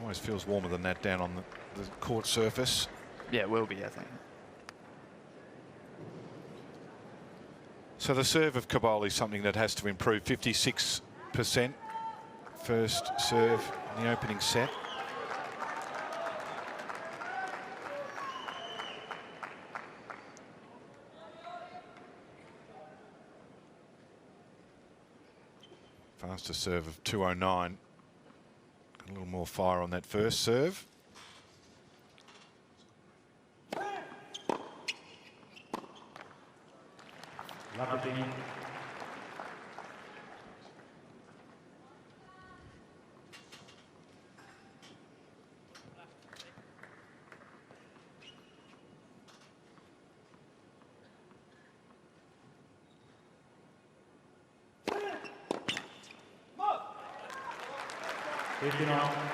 S1: Always feels warmer than that down on the court surface.
S3: Yeah, it will be, I think.
S1: So the serve of Cobolli is something that has to improve. 56% first serve in the opening set. Fastest serve of 209. Got a little more fire on that first serve.
S2: Rybakina.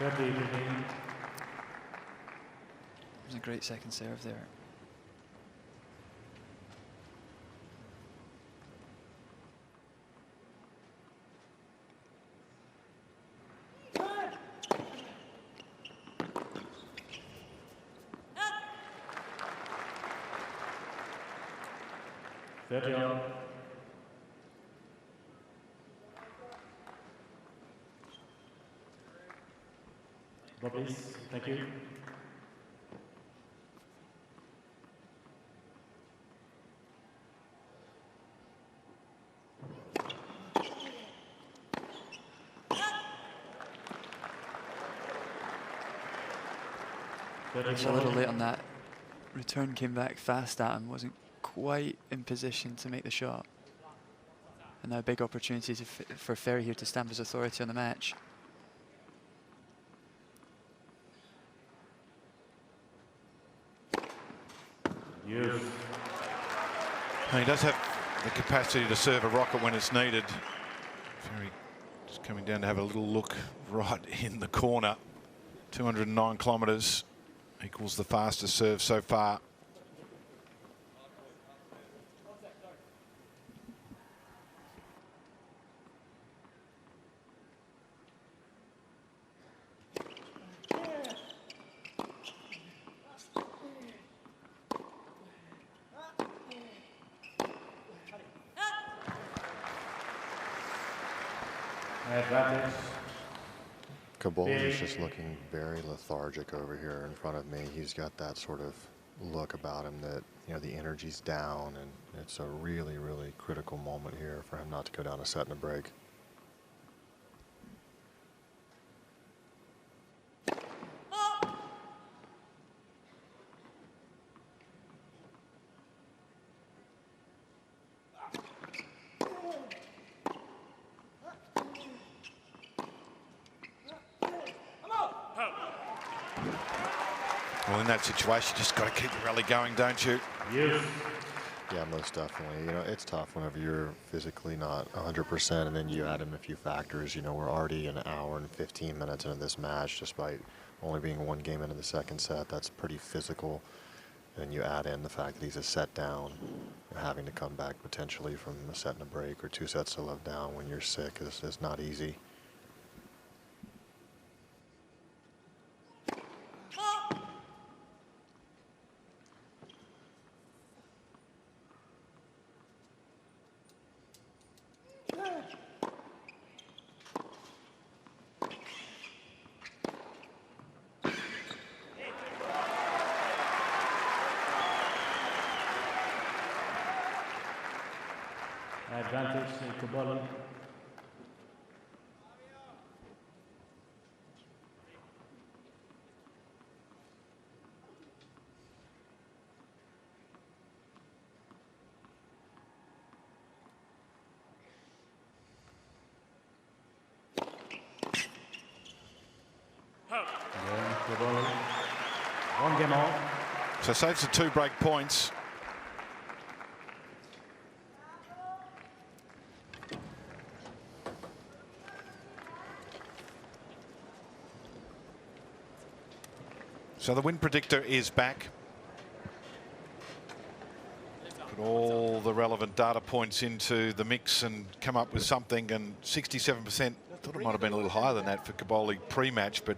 S3: It was a great second serve there.
S2: Ferry. Please, thank you.
S3: It's a little late on that. Return came back fast at him, wasn't quite in position to make the shot. And now a big opportunity for Ferry here to stamp his authority on the match.
S2: Yes.
S1: And he does have the capacity to serve a rocket when it's needed. Ferry just coming down to have a little look right in the corner. 209 kilometres equals the fastest serve so far.
S8: Cobolli is just looking very lethargic over here in front of me. He's got that sort of look about him that, you know, the energy's down, and it's a really, really critical moment here for him not to go down a set and a break.
S1: Well, in that situation, you just got to keep the rally going, don't you?
S2: Yes.
S8: Yeah, most definitely. You know, it's tough whenever you're physically not 100%, and then you add in a few factors. You know, we're already an hour and 15 minutes into this match, despite only being one game into the second set. That's pretty physical. And you add in the fact that he's a set down, having to come back potentially from a set and a break or 2 sets to love down when you're sick is not easy.
S2: Advantage to Cobolli. Cobolli. 1 game all.
S1: So saves the 2 break points. So the win predictor is back. Put all the relevant data points into the mix and come up with something, and 67%. Thought it might have been a little higher than that for Cobolli pre-match, but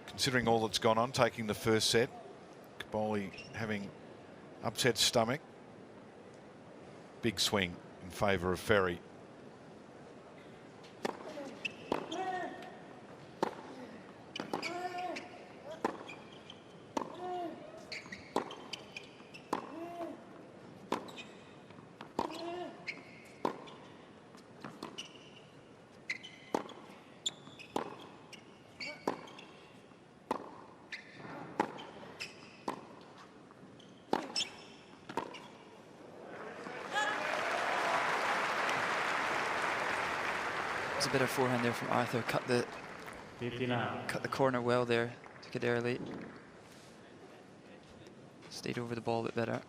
S1: considering all that's gone on, taking the first set, Cobolli having upset stomach, big swing in favour of Ferry.
S3: There's a bit of forehand there from Arthur. Cut the corner well there. Took it early. Stayed over the ball a bit better.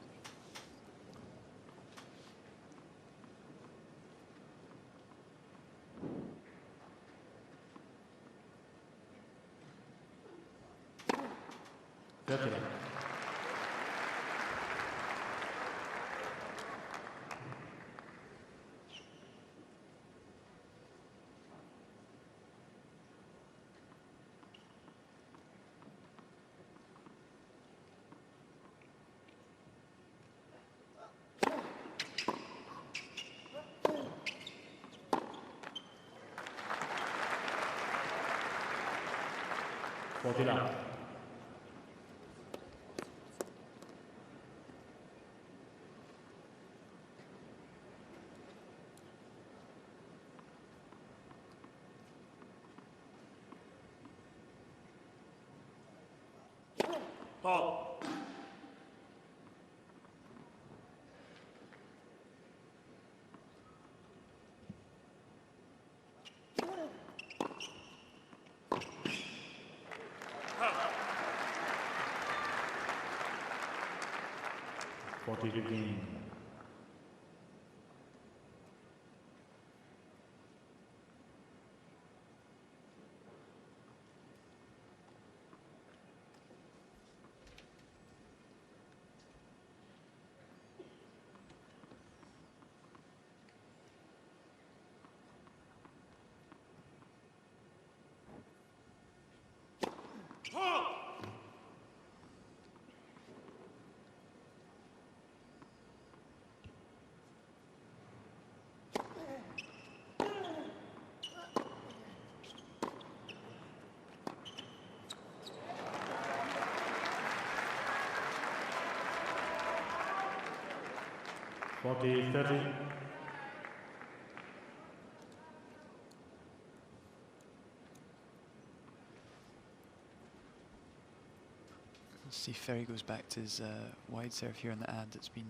S2: Ball. Let's
S3: see if Ferry goes back to his wide serve here on the ad that's been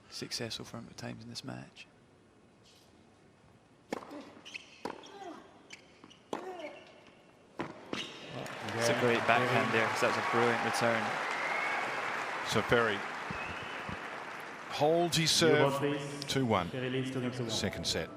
S3: successful for him at times in this match. It's a great backhand there, because that was a brilliant return.
S1: So Ferry holds his serve. 2-1. Second set.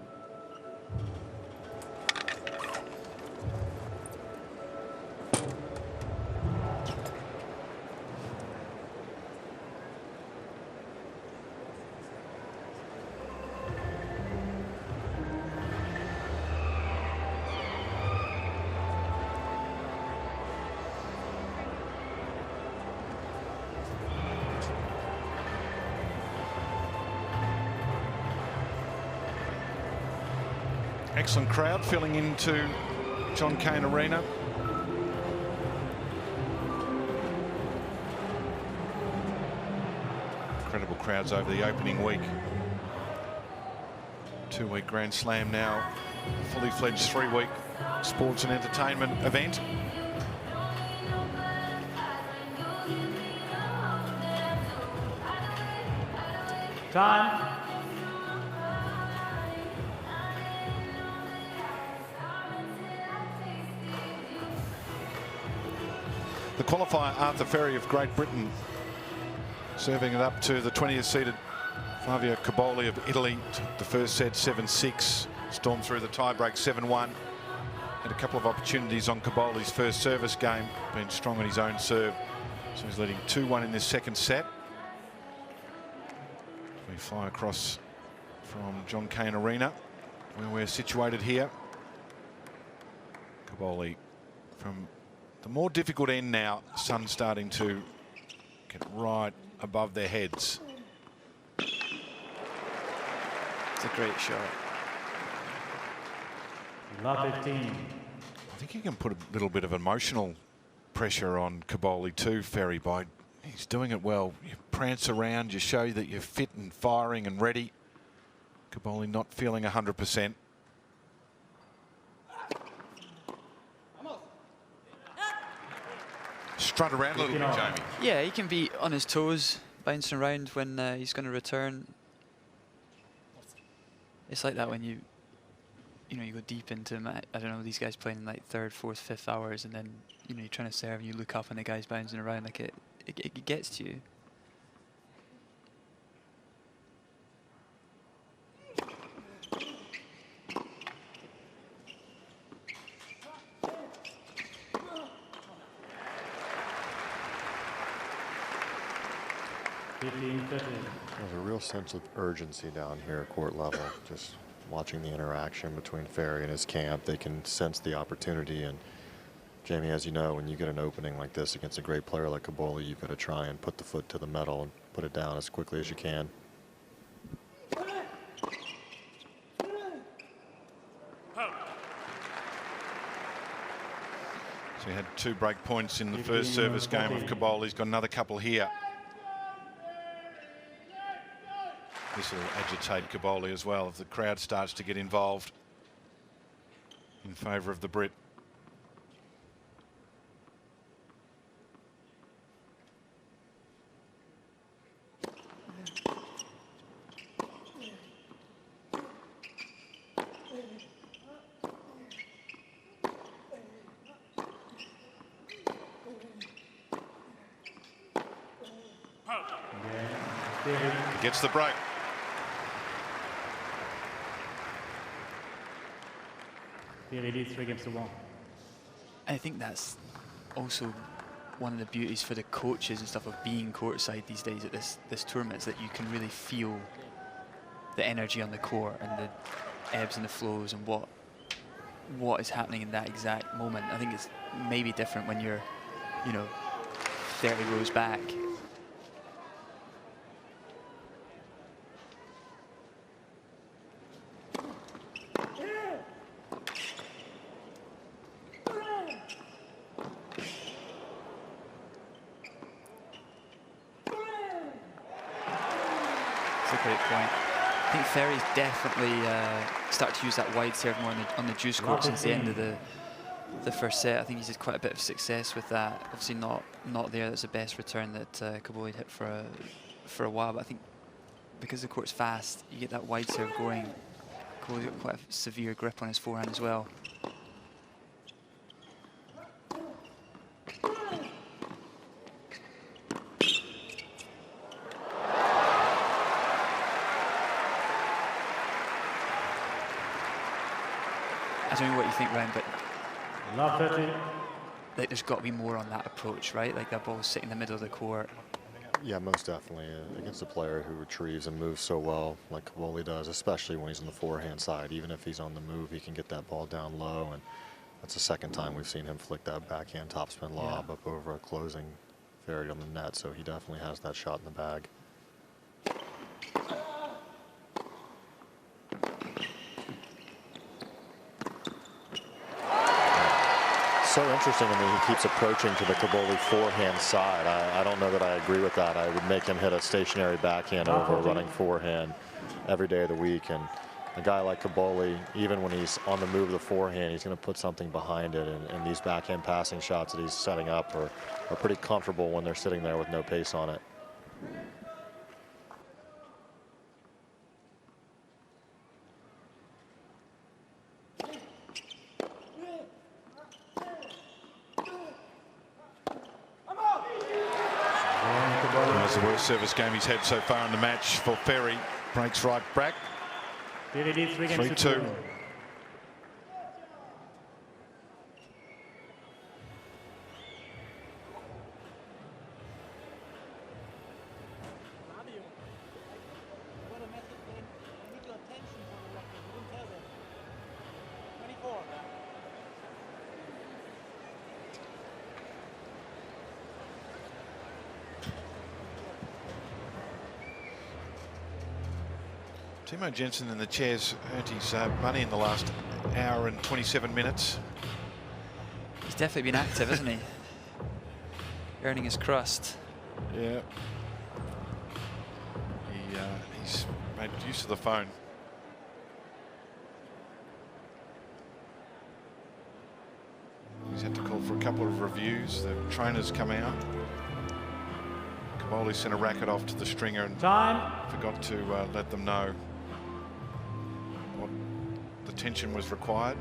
S1: Excellent crowd filling into Cain Arena. Incredible crowds over the opening week. 2-week Grand Slam now. Fully fledged 3-week sports and entertainment event.
S2: Time.
S1: the qualifier, Arthur Fery of Great Britain, serving it up to the 20th seeded Flavio Cobolli of Italy. Took the first set 7-6, stormed through the tiebreak 7-1. Had a couple of opportunities on Cobolli's first service game, been strong on his own serve. So he's leading 2-1 in this second set. We fly across from John Cain Arena, where we're situated here. Cobolli from the more difficult end now. Sun starting to get right above their heads.
S3: It's a great shot.
S2: Love 15.
S1: I think you can put a little bit of emotional pressure on Cobolli too, Ferry, by he's doing it well. You prance around, you show that you're fit and firing and ready. Cobolli not feeling 100%. Strut around a little bit, Jamie.
S3: Yeah, he can be on his toes, bouncing around when he's going to return. It's like that when you go deep into, I don't know, these guys playing in like 3rd, 4th, 5th hours, and then, you know, you're trying to serve and you look up and the guy's bouncing around, like it gets to you.
S8: There's a real sense of urgency down here at court level. Just watching the interaction between Ferry and his camp, they can sense the opportunity. And Jamie, as you know, when you get an opening like this against a great player like Cobolli, you've got to try and put the foot to the metal and put it down as quickly as you can.
S1: So he had 2 break points in the first service game of Cobolli. He's got another couple here. This will agitate Cobolli as well if the crowd starts to get involved in favour of the Brit. He gets the break.
S2: Ferry leads 3 games to 1.
S3: I think that's also one of the beauties for the coaches and stuff of being courtside these days at this tournament, is that you can really feel the energy on the court and the ebbs and the flows and what is happening in that exact moment. I think it's maybe different when you're, 30 rows back. Great point. I think Ferry's definitely started to use that wide serve more on the juice court since the end of the first set. I think he's had quite a bit of success with that. Obviously not there. That's the best return that Cobolli hit for a while. But I think because the court's fast, you get that wide serve going. Cobolli's got quite a severe grip on his forehand as well. I don't know what you think, Ryan, but like, there's got to be more on that approach, right? Like that ball's sitting in the middle of the court.
S8: Yeah, most definitely. Against a player who retrieves and moves so well like Cobolli does, especially when he's on the forehand side. Even if he's on the move, he can get that ball down low. And that's the second time we've seen him flick that backhand topspin lob up over a closing Ferry on the net. So he definitely has that shot in the bag. So interesting to me, he keeps approaching to the Cobolli forehand side. I don't know that I agree with that. I would make him hit a stationary backhand over a running forehand every day of the week. And a guy like Cobolli, even when he's on the move of the forehand, he's going to put something behind it. And these backhand passing shots that he's setting up are pretty comfortable when they're sitting there with no pace on it.
S1: It's the worst service game he's had so far in the match for Ferry. Breaks right back. 3-2. Timo Jensen in the chairs earned his money in the last hour and 27 minutes.
S3: He's definitely been active, hasn't he? Earning his crust.
S1: Yeah. He's made use of the phone. He's had to call for a couple of reviews. The trainers come out. Cobolli sent a racket off to the stringer and forgot to let them know what the tension was required.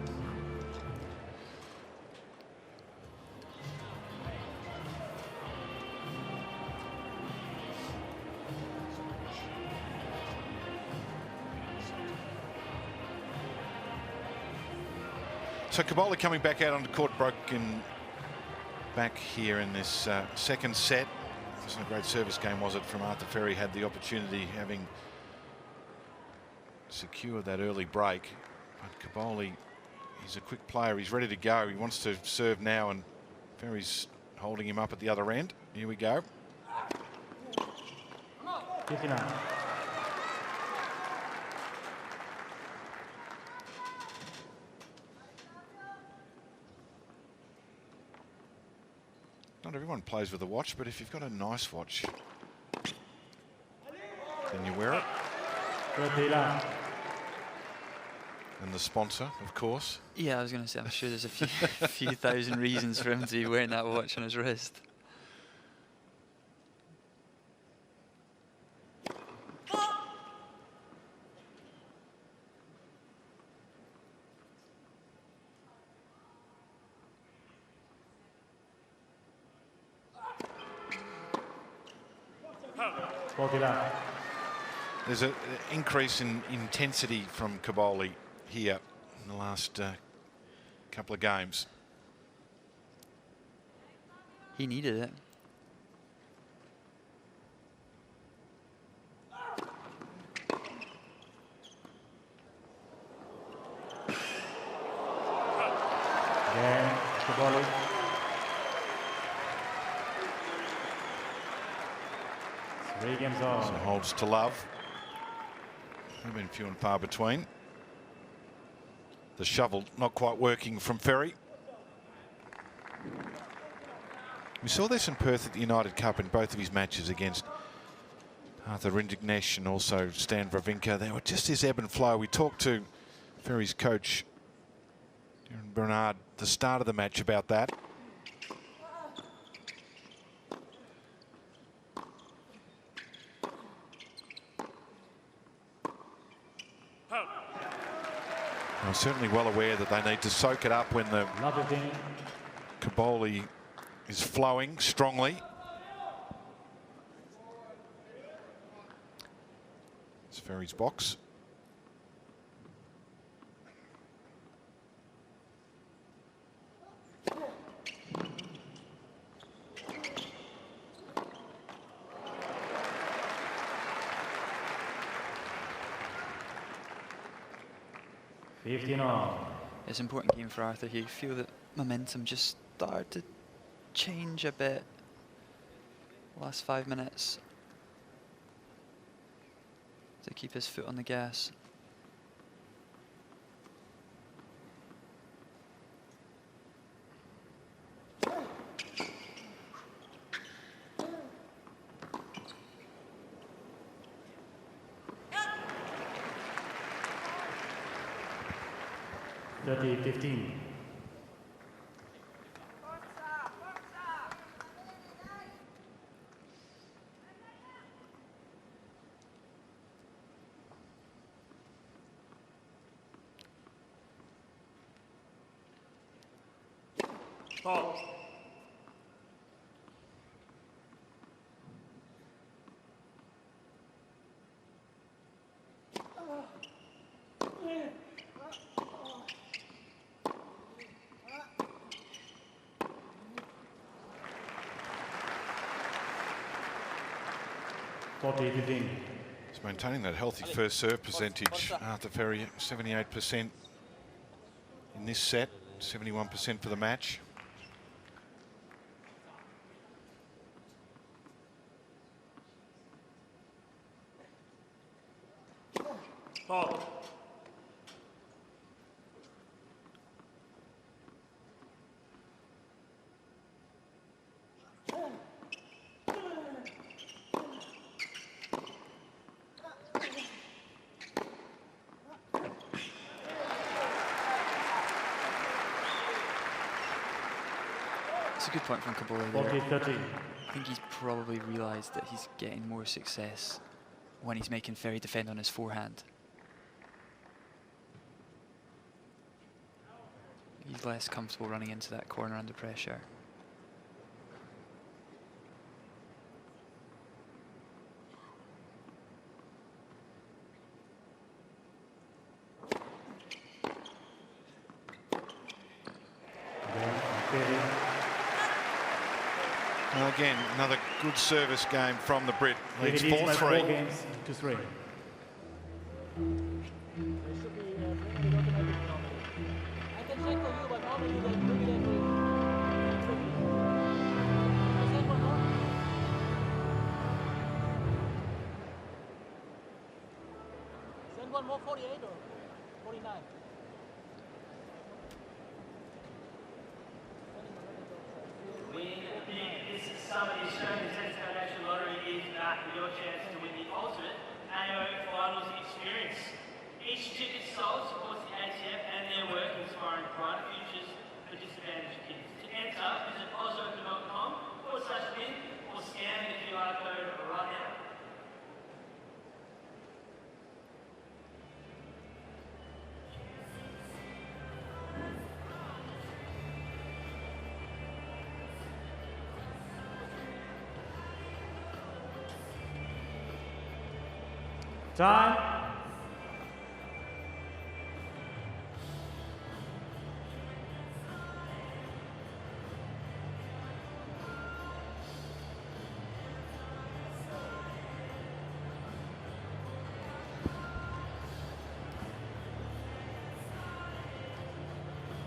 S1: So Cobolli coming back out onto court, broken back here in this second set. It wasn't a great service game, was it, from Arthur Fery? Had the opportunity, having secured that early break. But Cobolli, he's a quick player. He's ready to go. He wants to serve now, and Ferry's holding him up at the other end. Here we go.
S2: 59.
S1: Not everyone plays with a watch, but if you've got a nice watch, then you wear it. And the sponsor, of course.
S3: Yeah, I was going to say, I'm sure there's a few thousand reasons for him to be wearing that watch on his wrist.
S1: There's an increase in intensity from Cobolli here in the last couple of games.
S3: He needed it.
S2: Again, Cobolli. Three games on.
S1: So holds to love. They've been few and far between. The shovel not quite working from Ferry. We saw this in Perth at the United Cup in both of his matches against Arthur Rindignesh and also Stan Wawrinka. They were just his ebb and flow. We talked to Ferry's coach, Darren Bernard, at the start of the match about that. I'm certainly well aware that they need to soak it up when the Cobolli is flowing strongly. It's Ferry's box.
S3: It's an important game for Arthur here. You feel that momentum just started to change a bit. Last 5 minutes to keep his foot on the gas.
S2: Thirty 15. 40-15.
S1: He's maintaining that healthy first serve percentage. Arthur Fery, 78% in this set, 71% for the match.
S3: It's a good point from Cobolli there. I think he's probably realised that he's getting more success when he's making Ferry defend on his forehand. He's less comfortable running into that corner under pressure.
S1: Well, again, another good service game from the Brit. Leads 4-3.
S2: 4 games to 3.
S5: Send one more 48 or 49?
S10: This is somebody showing the Tennis Foundation Lottery is your chance to win the ultimate AO Finals experience. Each ticket sold supports the ATF and their work inspiring brighter futures for disadvantaged kids. To enter, visit ozopen.com/win or scan the QR code right now.
S2: Time.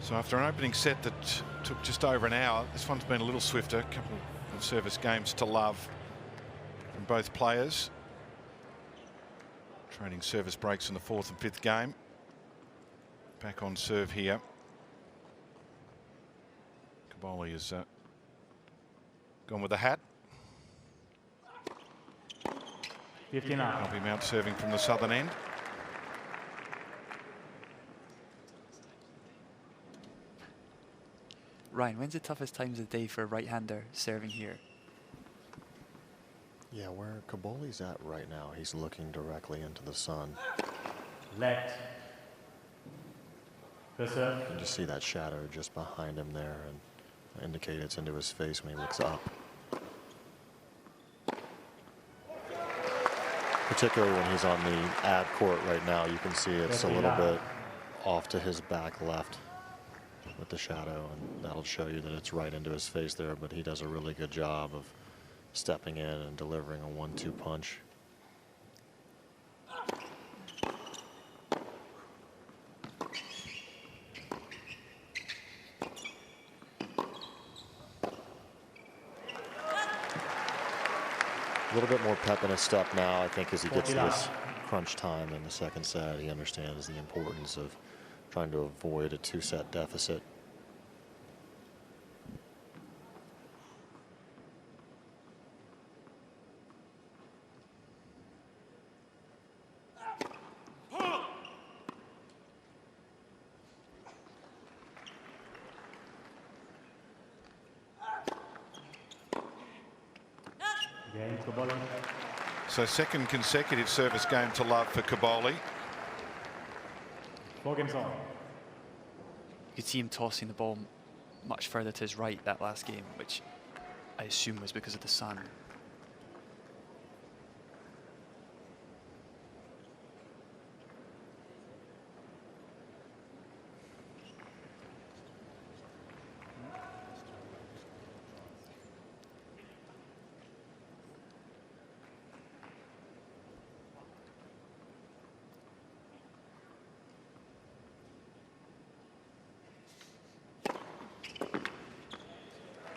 S1: So after an opening set that took just over an hour, this one's been a little swifter. A couple of service games to love from both players. Trading service breaks in the 4th and 5th game. Back on serve here. Cobolli has gone with the hat.
S2: 59.
S1: I'll be Mount serving from the southern end.
S3: Ryan, when's the toughest times of the day for a right-hander serving here?
S8: Yeah, where Cobolli's at right now, he's looking directly into the sun.
S2: Left.
S8: You can just see that shadow just behind him there and indicate it's into his face when he looks up. Particularly when he's on the ad court right now, you can see it's a little bit off to his back left with the shadow, and that'll show you that it's right into his face there, but he does a really good job of stepping in and delivering a 1-2 punch. A little bit more pep in his step now, I think, as he gets to this crunch time in the second set. He understands the importance of trying to avoid a 2-set deficit.
S1: So second consecutive service game to love for Cobolli.
S2: 4 games on.
S3: You could see him tossing the ball much further to his right that last game, which I assume was because of the sun.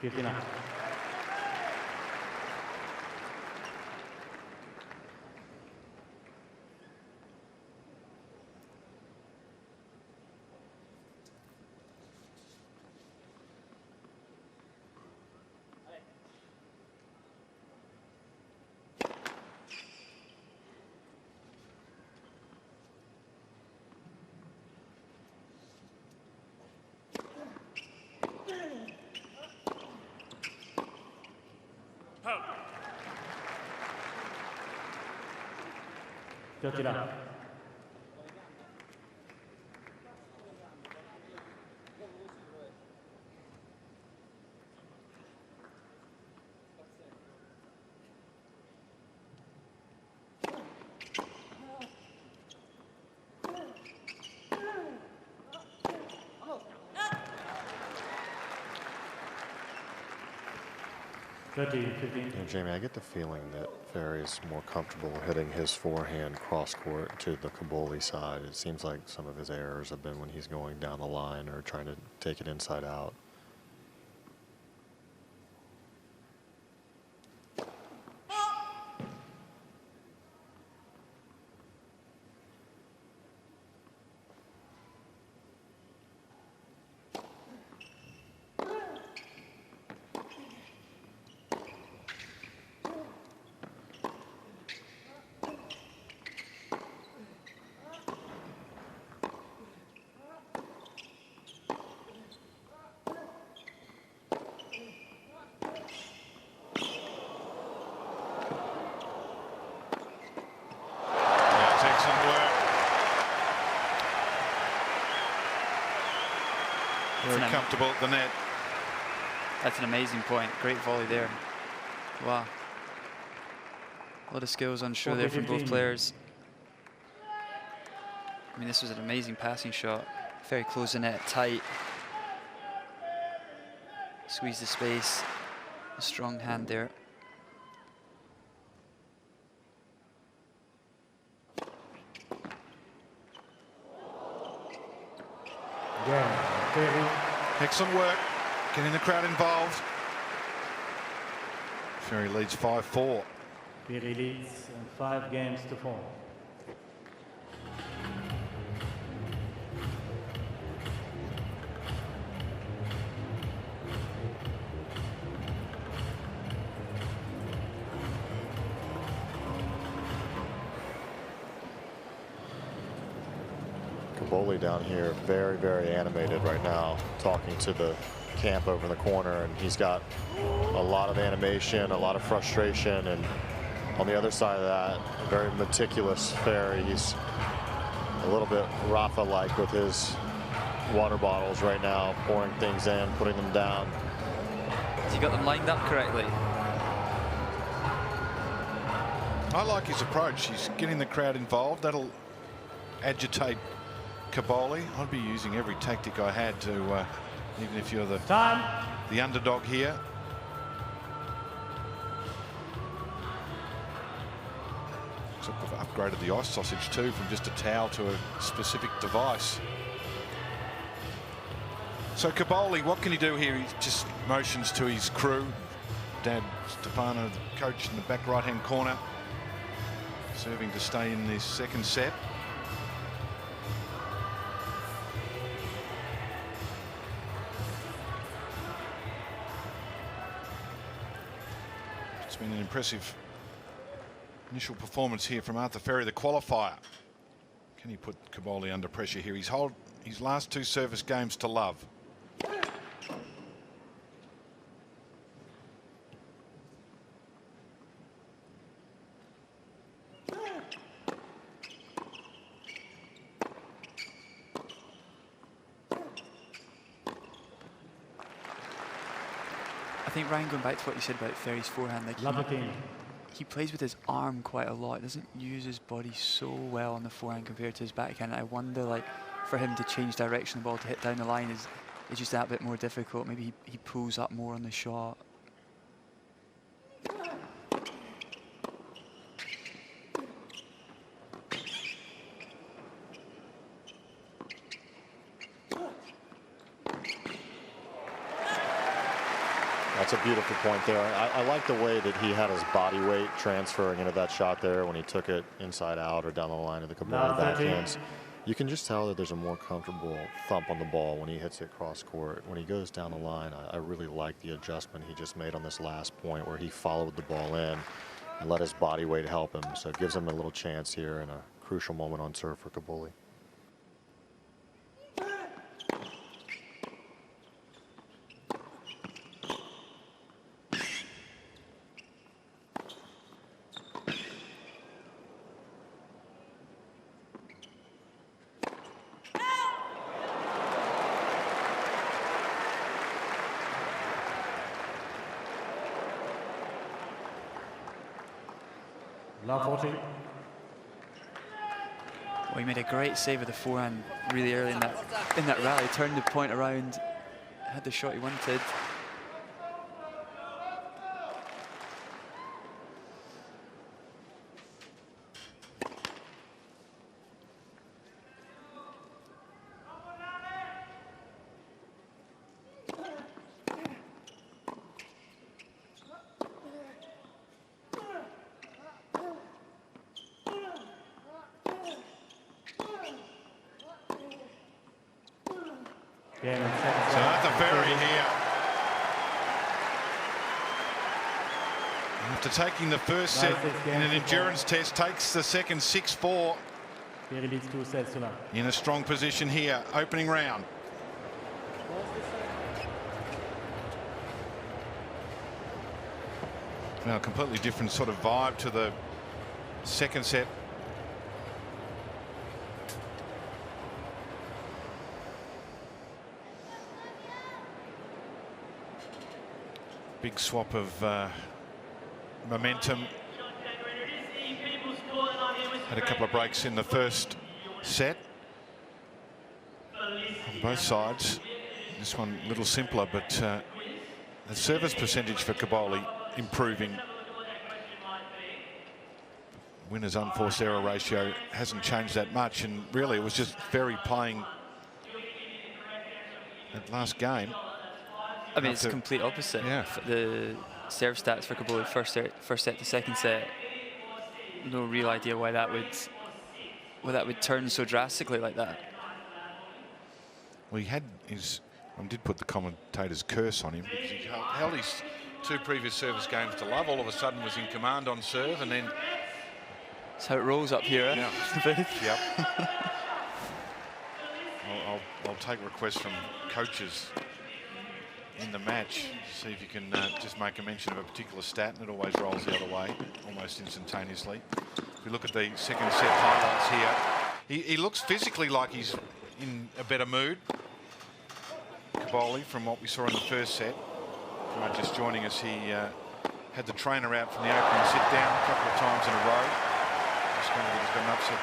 S2: 59. Took it up.
S8: Jamie, I get the feeling that Ferry is more comfortable hitting his forehand cross-court to the Cobolli side. It seems like some of his errors have been when he's going down the line or trying to take it inside out.
S1: Very comfortable at the net.
S3: That's an amazing point. Great volley there. Wow. A lot of skills on show there from both players. I mean, this was an amazing passing shot. Very close the net, tight. Squeeze the space. A strong hand there.
S1: Excellent work, getting the crowd involved. Ferry leads 5-4.
S2: Ferry leads 5 games to 4.
S8: Cobolli down here, very, very animated right now, talking to the camp over in the corner, and he's got a lot of animation, a lot of frustration, and on the other side of that, very meticulous Ferry. He's a little bit Rafa-like with his water bottles right now, pouring things in, putting them down.
S3: Has he got them lined up correctly?
S1: I like his approach. He's getting the crowd involved. That'll agitate Cobolli. I'd be using every tactic I had to, even if you're the underdog here. Looks like they've upgraded the ice sausage too, from just a towel to a specific device. So Cobolli, what can he do here? He just motions to his crew. Dad Stefano, the coach, in the back right-hand corner, serving to stay in this second set. It's been an impressive initial performance here from Arthur Fery, the qualifier. Can he put Cobolli under pressure here? He's held his last 2 service games to love.
S3: I think, Ryan, going back to what you said about Ferry's forehand, like he plays with his arm quite a lot. Doesn't use his body so well on the forehand compared to his backhand. I wonder, like, for him to change direction of the ball to hit down the line is just that bit more difficult. Maybe he pulls up more on the shot.
S8: That's a beautiful point there. I like the way that he had his body weight transferring into that shot there when he took it inside out or down the line of the Cobolli backhands. You can just tell that there's a more comfortable thump on the ball when he hits it cross court. When he goes down the line, I really like the adjustment he just made on this last point where he followed the ball in and let his body weight help him. So it gives him a little chance here in a crucial moment on serve for Cobolli.
S2: Love 40.
S3: Well, he made a great save with the forehand really early in that rally. Turned the point around, had the shot he wanted.
S1: So Arthur Fery here. After taking the first set in an endurance test, takes the second 6-4.
S2: Fery leads 2 sets to none.
S1: In a strong position here, opening round. Now a completely different sort of vibe to the second set. Big swap of momentum. Had a couple of breaks in the first set on both sides. This one a little simpler, but the service percentage for Cobolli improving. Winner's unforced error ratio hasn't changed that much, and really it was just Ferry playing that last game.
S3: I mean, it's the complete opposite.
S1: Yeah.
S3: The serve stats for Cobolli, first set to second set. No real idea why that would turn so drastically like that.
S1: Well, he had his. I did put the commentator's curse on him because he held his 2 previous service games to love. All of a sudden, was in command on serve, and then.
S3: That's how it rolls up here.
S1: Yeah. Yep. I'll take requests from coaches in the match, see if you can just make a mention of a particular stat, and it always rolls the other way almost instantaneously. If we look at the second set highlights here, he looks physically like he's in a better mood, Cobolli, from what we saw in the first set. Just joining us, he had the trainer out from the opening sit down a couple of times in a row. Just wondering if he's got an upset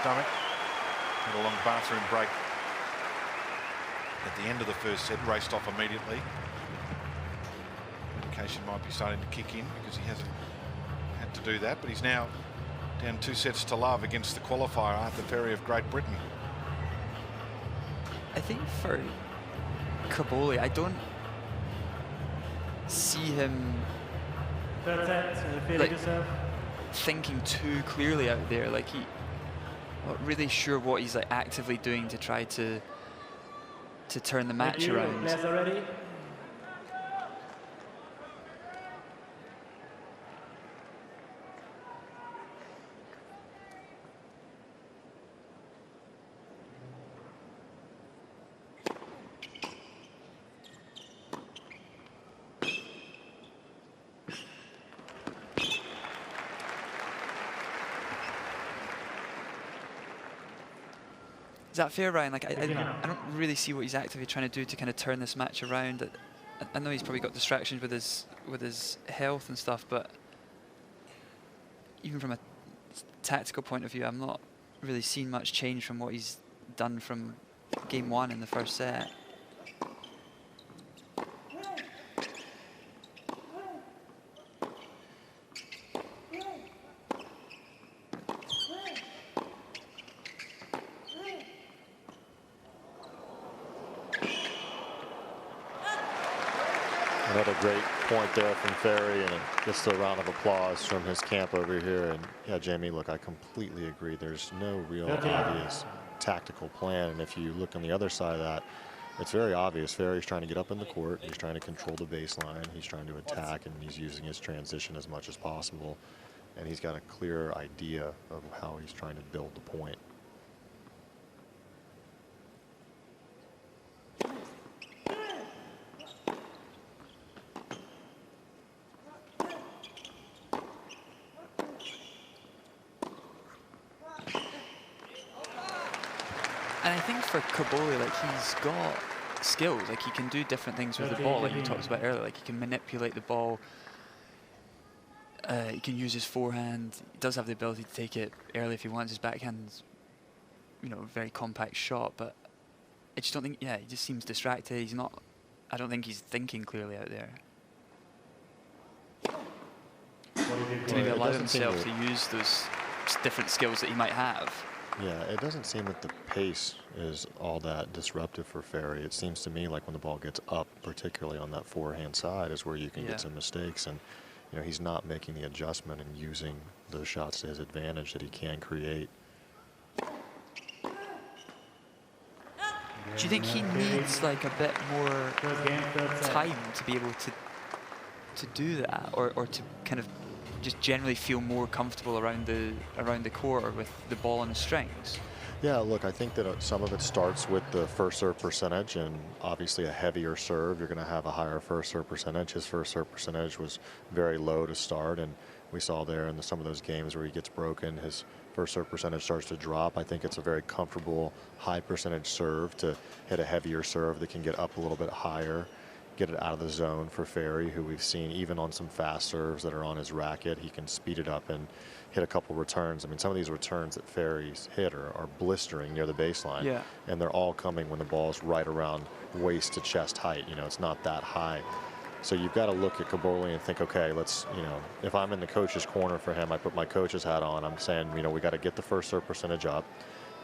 S1: stomach. Had a long bathroom break at the end of the first set, raced off immediately. Medication might be starting to kick in because he hasn't had to do that, but he's now down 2 sets to love against the qualifier, Arthur Fery of Great Britain.
S3: I think for Cobolli, I don't see him like, thinking too clearly out there. Like not really sure what he's like actively doing to try to turn the match around. Is that fair, Ryan? Like, I don't really see what he's actively trying to do to kind of turn this match around. I know he's probably got distractions with his health and stuff, but even from a tactical point of view, I'm not really seeing much change from what he's done from game 1 in the first set.
S8: Another great point there from Ferry, and just a round of applause from his camp over here. And yeah, Jamie, look, I completely agree. There's no real obvious tactical plan, and if you look on the other side of that, it's very obvious. Ferry's trying to get up in the court. He's trying to control the baseline. He's trying to attack, and he's using his transition as much as possible. And he's got a clear idea of how he's trying to build the point.
S3: And I think for Cobolli, like, he's got skills. Like, he can do different things with the ball, like you talked about earlier. Like, he can manipulate the ball. He can use his forehand. He does have the ability to take it early if he wants. His backhand's, you know, a very compact shot. But I just don't think, yeah, he just seems distracted. He's not, I don't think he's thinking clearly out there. To maybe allow himself to use those different skills that he might have.
S8: Yeah, it doesn't seem that the pace is all that disruptive for Ferry. It seems to me like when the ball gets up, particularly on that forehand side, is where you can get some mistakes. And you know, he's not making the adjustment and using those shots to his advantage that he can create.
S3: Do you think he needs like a bit more time to be able to do that, or to kind of just generally feel more comfortable around the court or with the ball on the strings?
S8: Yeah, look, I think that some of it starts with the first serve percentage, and obviously a heavier serve, you're going to have a higher first serve percentage. His first serve percentage was very low to start, and we saw there in some of those games where he gets broken, his first serve percentage starts to drop. I think it's a very comfortable high percentage serve to hit a heavier serve that can get up a little bit higher, get it out of the zone for Ferry, who we've seen even on some fast serves that are on his racket. He can speed it up and hit a couple returns. I mean, some of these returns that Ferry's hit are blistering near the baseline, and they're all coming when the ball's right around waist to chest height. You know, it's not that high. So you've got to look at Cobolli and think, okay, let's, you know, if I'm in the coach's corner for him, I put my coach's hat on. I'm saying, you know, we got to get the first serve percentage up.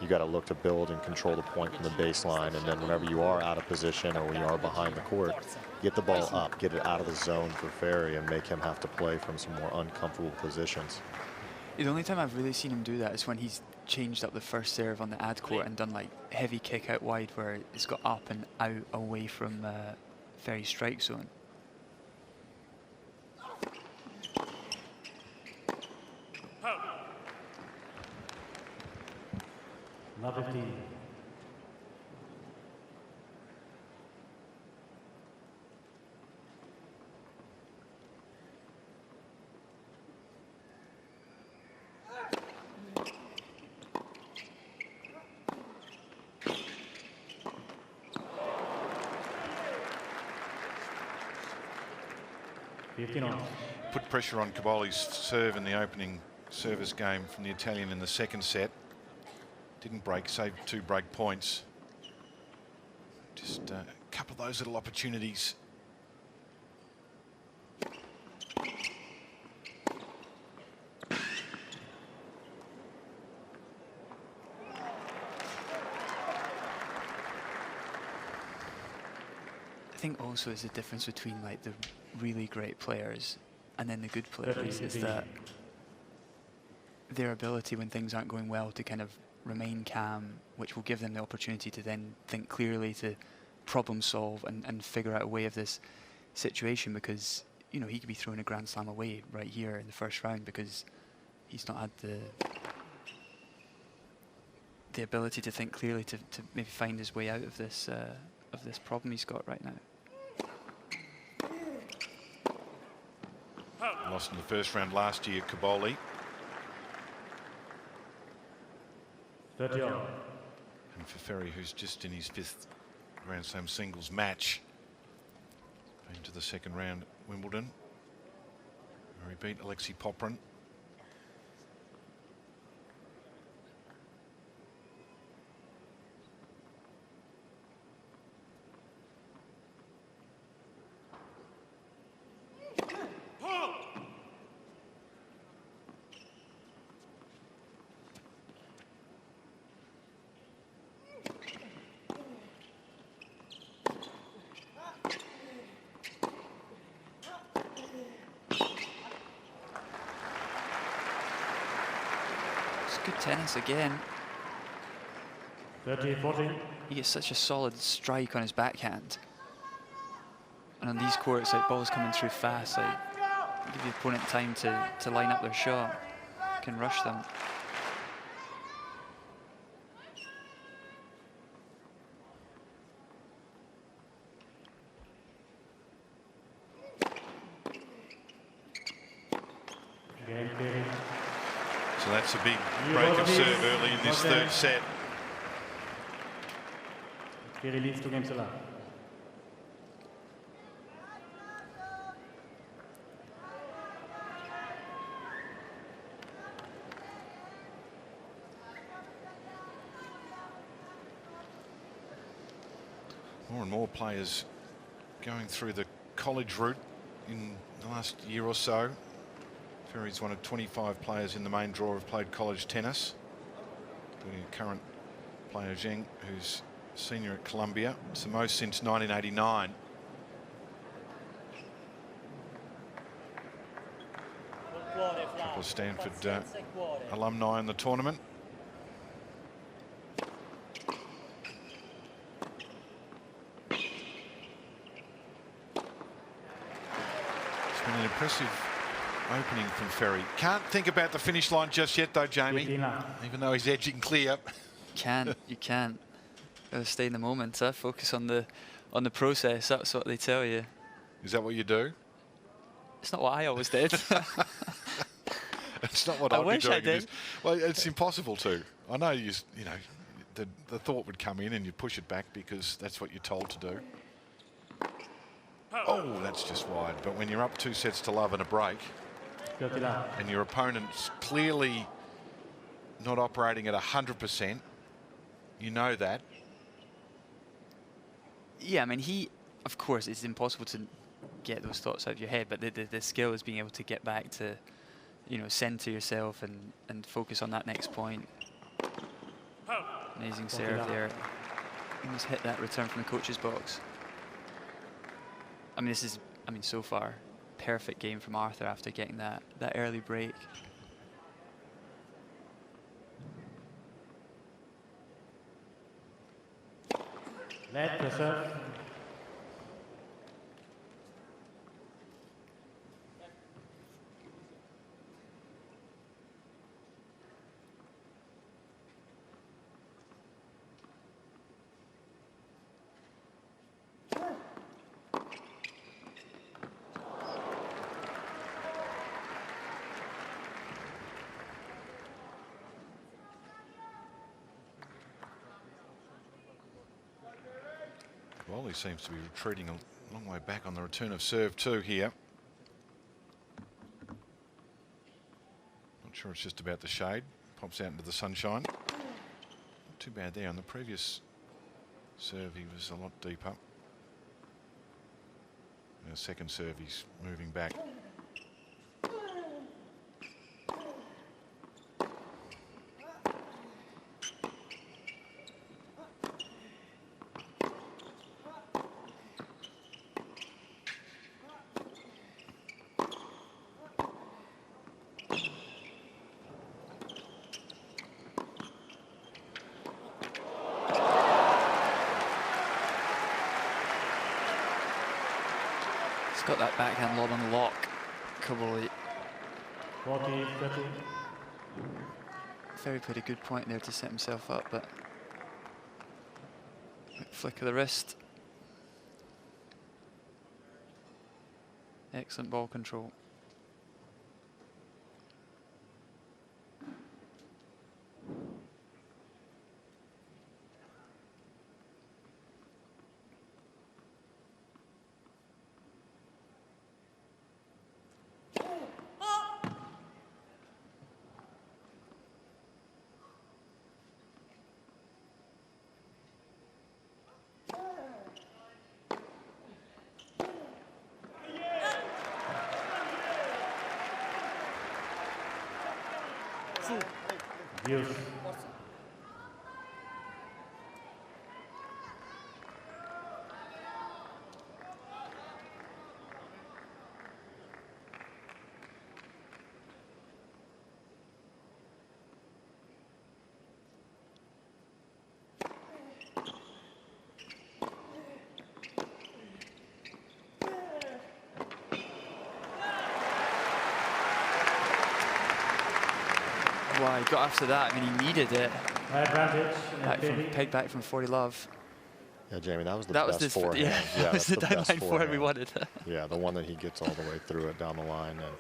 S8: You got to look to build and control the point from the baseline, and then whenever you are out of position or when you are behind the court, get the ball up, get it out of the zone for Ferry, and make him have to play from some more uncomfortable positions.
S3: The only time I've really seen him do that is when he's changed up the first serve on the ad court and done like heavy kick out wide where it's got up and out away from Ferry's strike zone.
S2: Number 15.
S1: Put pressure on Cobolli's serve in the opening service game from the Italian in the second set. Didn't break, saved 2 break points. Just a couple of those little opportunities.
S3: I think also is the difference between like the really great players and then the good players is that their ability when things aren't going well to kind of remain calm, which will give them the opportunity to then think clearly, to problem solve and figure out a way of this situation, because you know he could be throwing a Grand Slam away right here in the first round because he's not had the ability to think clearly to maybe find his way out of this problem he's got right now.
S1: Lost in the first round last year, Cobolli.
S2: 30 on.
S1: And for Ferry, who's just in his 5th Grand Slam singles match, been to the second round at Wimbledon, where he beat Alexei Poprin.
S3: Good tennis again.
S2: 30-14.
S3: He gets such a solid strike on his backhand. And on these courts, like, balls coming through fast, like, give the opponent time to line up their shot. Can rush them.
S1: So that's a big break of serve early in this third set.
S2: Ferry leads 2 games to love.
S1: More and more players going through the college route in the last year or so. Ferry's one of 25 players in the main draw who've played college tennis, including a current player, Zheng, who's senior at Columbia. It's the most since 1989. A couple of Stanford alumni in the tournament. It's been an impressive opening from Ferry. Can't think about the finish line just yet, though, Jamie. Even though he's edging clear.
S3: You can't. Gotta stay in the moment. Focus on the process. That's what they tell you.
S1: Is that what you do?
S3: It's not what I always did.
S1: It's not what
S3: I
S1: I'd
S3: wish
S1: be doing.
S3: I did.
S1: Well, it's impossible to. I know you know the thought would come in and you push it back because that's what you're told to do. Oh, that's just wide. But when you're up 2 sets to love and a break, and your opponent's clearly not operating at 100%, you know that.
S3: Yeah, I mean, of course, it's impossible to get those thoughts out of your head, but the skill is being able to get back to, you know, center yourself and focus on that next point. Amazing serve there. Almost hit that return from the coach's box. I mean, so far, perfect game from Arthur after getting that early break.
S2: Net to serve.
S1: Cobolli seems to be retreating a long way back on the return of serve too here. Not sure it's just about the shade. Pops out into the sunshine. Not too bad there. On the previous serve he was a lot deeper. The second serve he's moving back.
S3: Got that backhand lob on the lock, Cobolli.
S2: 40-30.
S3: Ferry played a good point there to set himself up, but flick of the wrist. Excellent ball control.
S2: Use.
S3: why he got after that. I mean, he needed it.
S2: Advantage.
S3: Pegged back from 40 love.
S8: Yeah, Jamie, that was the best forehand.
S3: Yeah, that was the downline forehand we wanted.
S8: Yeah, the one that he gets all the way through it down the line, and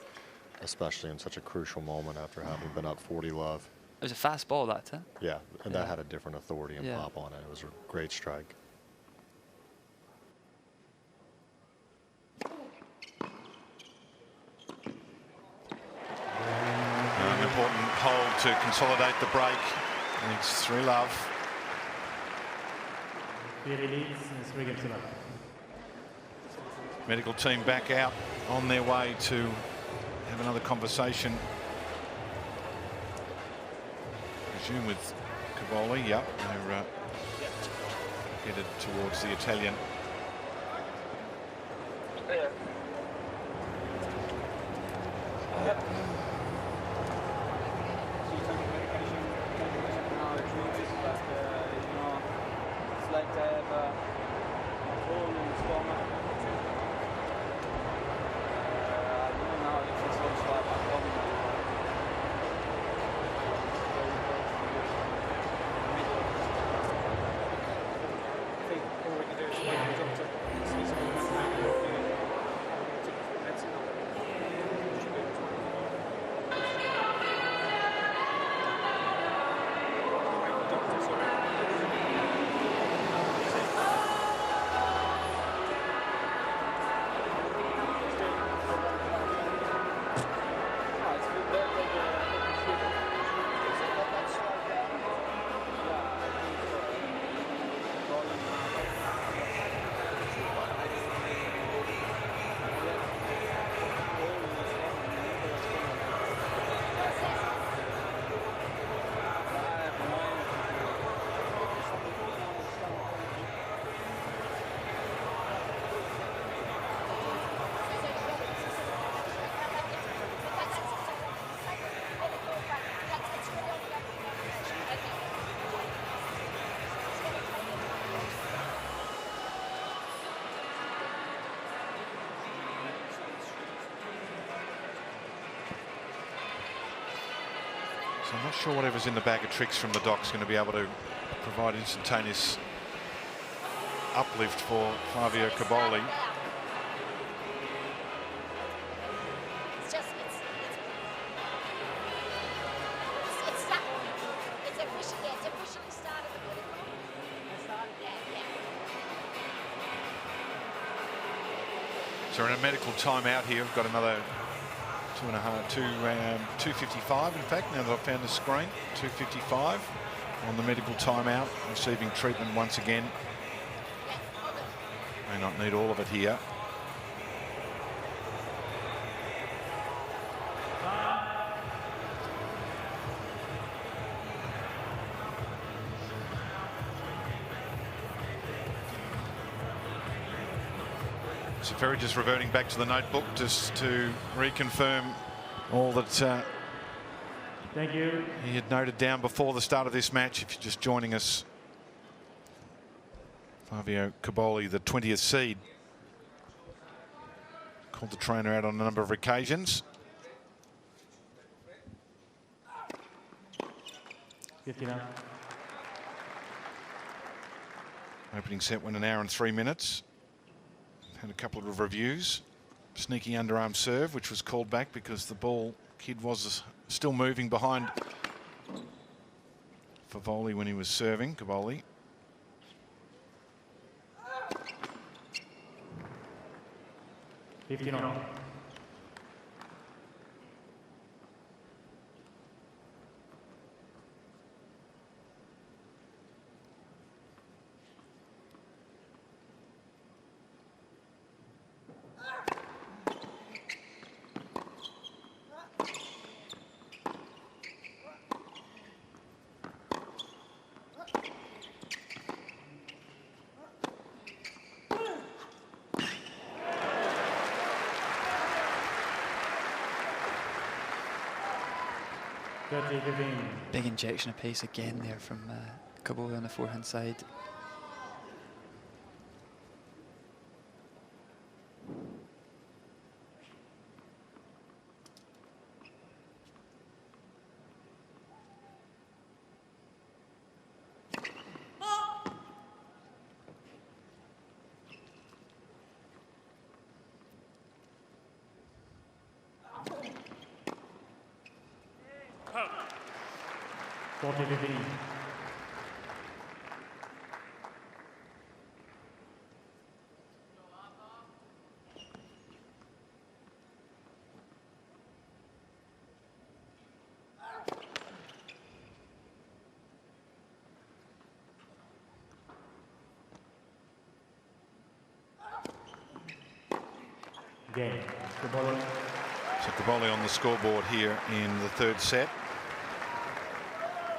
S8: especially in such a crucial moment after having been up 40 love.
S3: It was a fast ball, that, huh?
S8: Yeah, and that had a different authority and pop on it. It was a great strike.
S1: An important hole to consolidate the break. It's 3 love.
S2: Ferry leads, 3 games to love.
S1: Medical team back out on their way to have another conversation. Resume with Cobolli. Yep, they're headed towards the Italian. So I'm not sure whatever's in the bag of tricks from the dock's going to be able to provide instantaneous uplift for Flavio Cobolli. So we're in a medical timeout here. We've got another 2:55 in fact, now that I've found the screen. 2:55 on the medical timeout, receiving treatment once again. May not need all of it here. So Ferry just reverting back to the notebook just to reconfirm all that
S2: Thank you.
S1: he had noted down before the start of this match. If you're just joining us, Flavio Cobolli, the 20th seed, called the trainer out on a number of occasions.
S2: 59.
S1: Opening set went 1 hour and 3 minutes. Had a couple of reviews. Sneaky underarm serve, which was called back because the ball kid was still moving behind Favoli when he was serving. Cobolli.
S3: Big injection of pace again there from Cobolli on the forehand side.
S2: 40-15. Game. Cobolli.
S1: So Cobolli on the scoreboard here in the third set.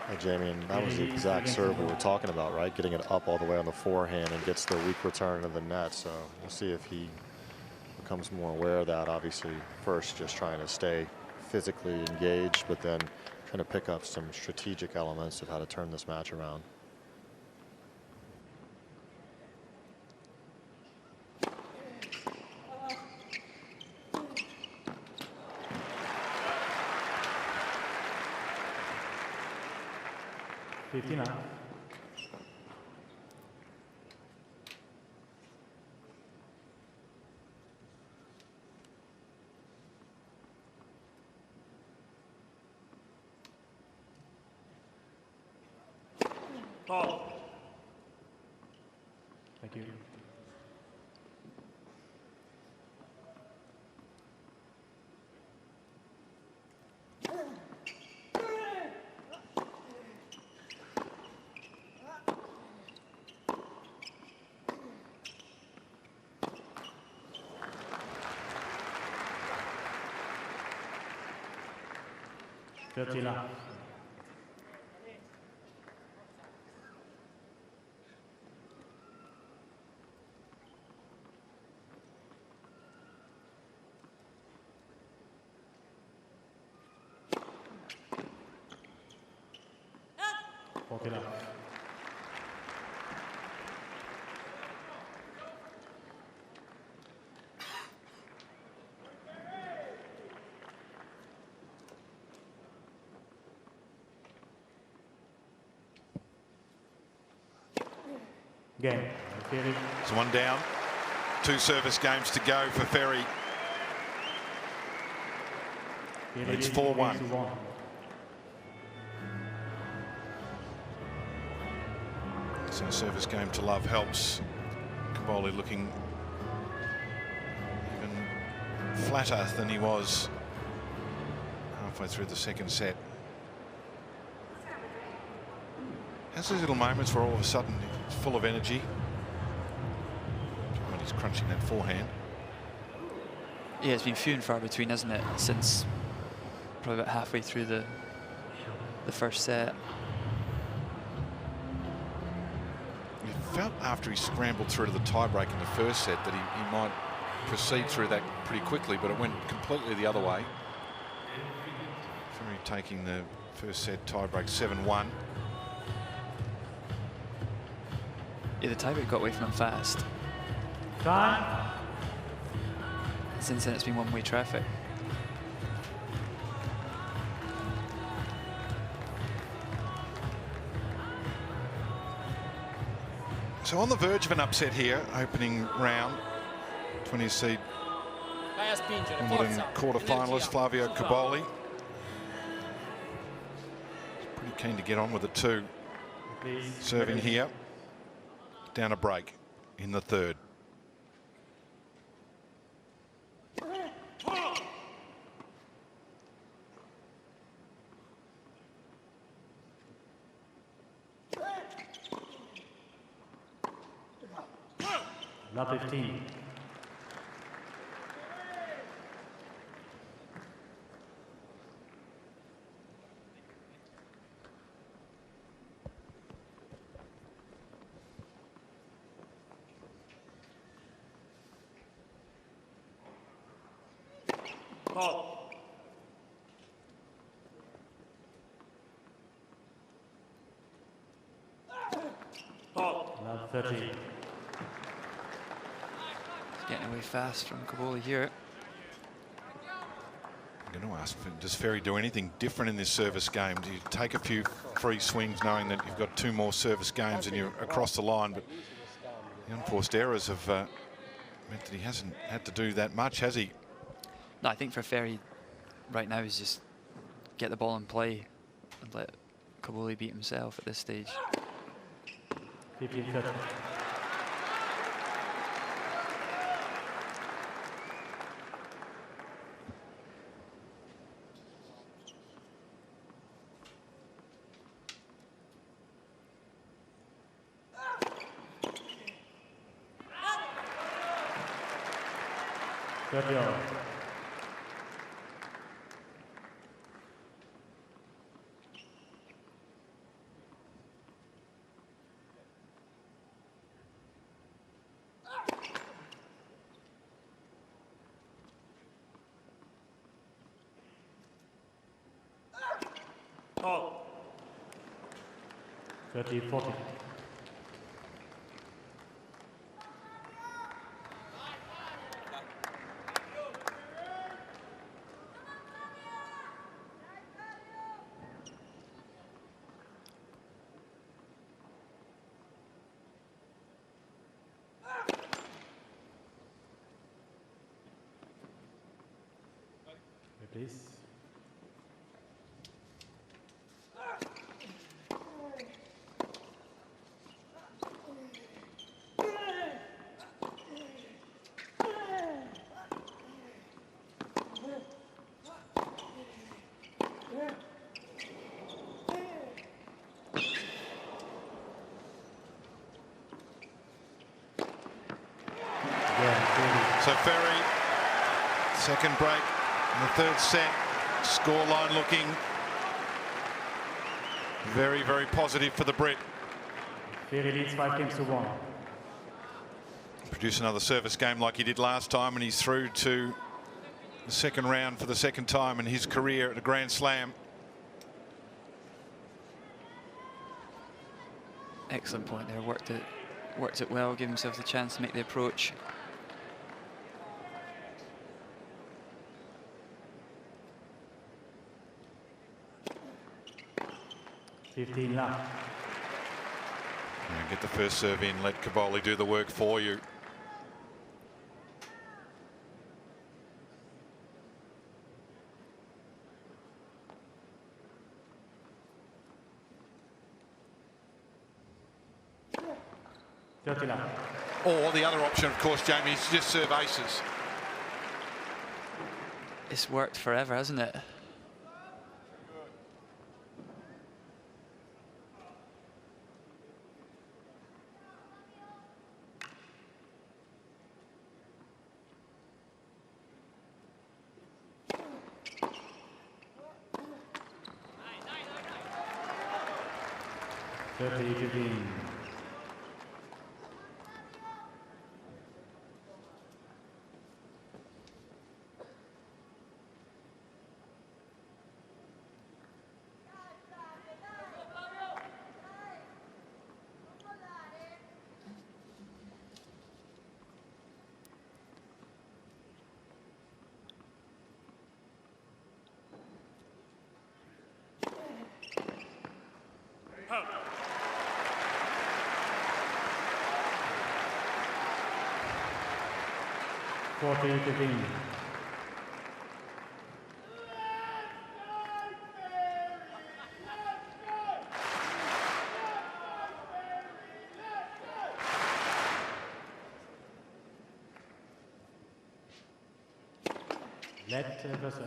S8: Hey, Jamie, and that was the exact serve we were talking about, right? Getting it up all the way on the forehand and gets the weak return of the net. So we'll see if he becomes more aware of that. Obviously, first just trying to stay physically engaged, but then trying to pick up some strategic elements of how to turn this match around.
S2: Thank you. Fertila. Fertila. Game. Ferry.
S1: So one down. 2 service games to go for Ferry. It's 4-1. So service game to love helps. Cobolli looking even flatter than he was halfway through the second set. Has these little moments where all of a sudden he's full of energy when he's crunching that forehand.
S3: Yeah, it's been few and far between, hasn't it, since probably about halfway through the first set.
S1: You felt after he scrambled through to the tiebreak in the first set that he might proceed through that pretty quickly, but it went completely the other way. Ferry taking the first set tiebreak 7-1.
S3: Yeah, the tiebreak got away from him fast.
S2: Time.
S3: Since then, it's been one-way traffic.
S1: So on the verge of an upset here, opening round, 20th seed Wimbledon quarter-finalist Flavio Cobolli. Pretty keen to get on with it too. Serving here. Down a break in the third.
S2: Not 15. Not 30.
S3: Getting away fast from Cobolli here.
S1: I'm going to ask, does Ferry do anything different in this service game? Do you take a few free swings knowing that you've got 2 more service games and you're across the line? But the unforced errors have meant that he hasn't had to do that much, has he?
S3: No, I think for Ferry right now is just get the ball in play and let Cobolli beat himself at this stage.
S2: 15-30.
S5: Call.
S2: 30-40. Please.
S1: So Ferry, second break in the third set. Scoreline looking very, very positive for the Brit.
S2: Ferry leads 5-1.
S1: Produce another service game like he did last time, and he's through to the second round for the second time in his career at a Grand Slam.
S3: Excellent point there. Worked it well. Gave himself the chance to make the approach.
S2: Left.
S1: Get the first serve in. Let Cobolli do the work for you. Or the other option, of course, Jamie, is just serve aces.
S3: It's worked forever, hasn't it?
S2: Let Russell.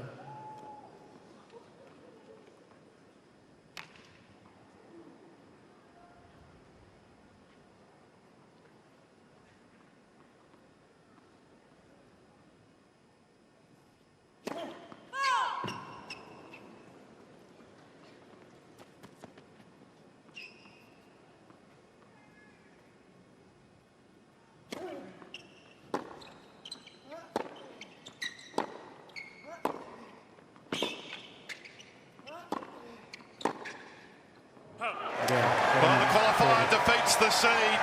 S1: Well, the qualifier defeats the seed.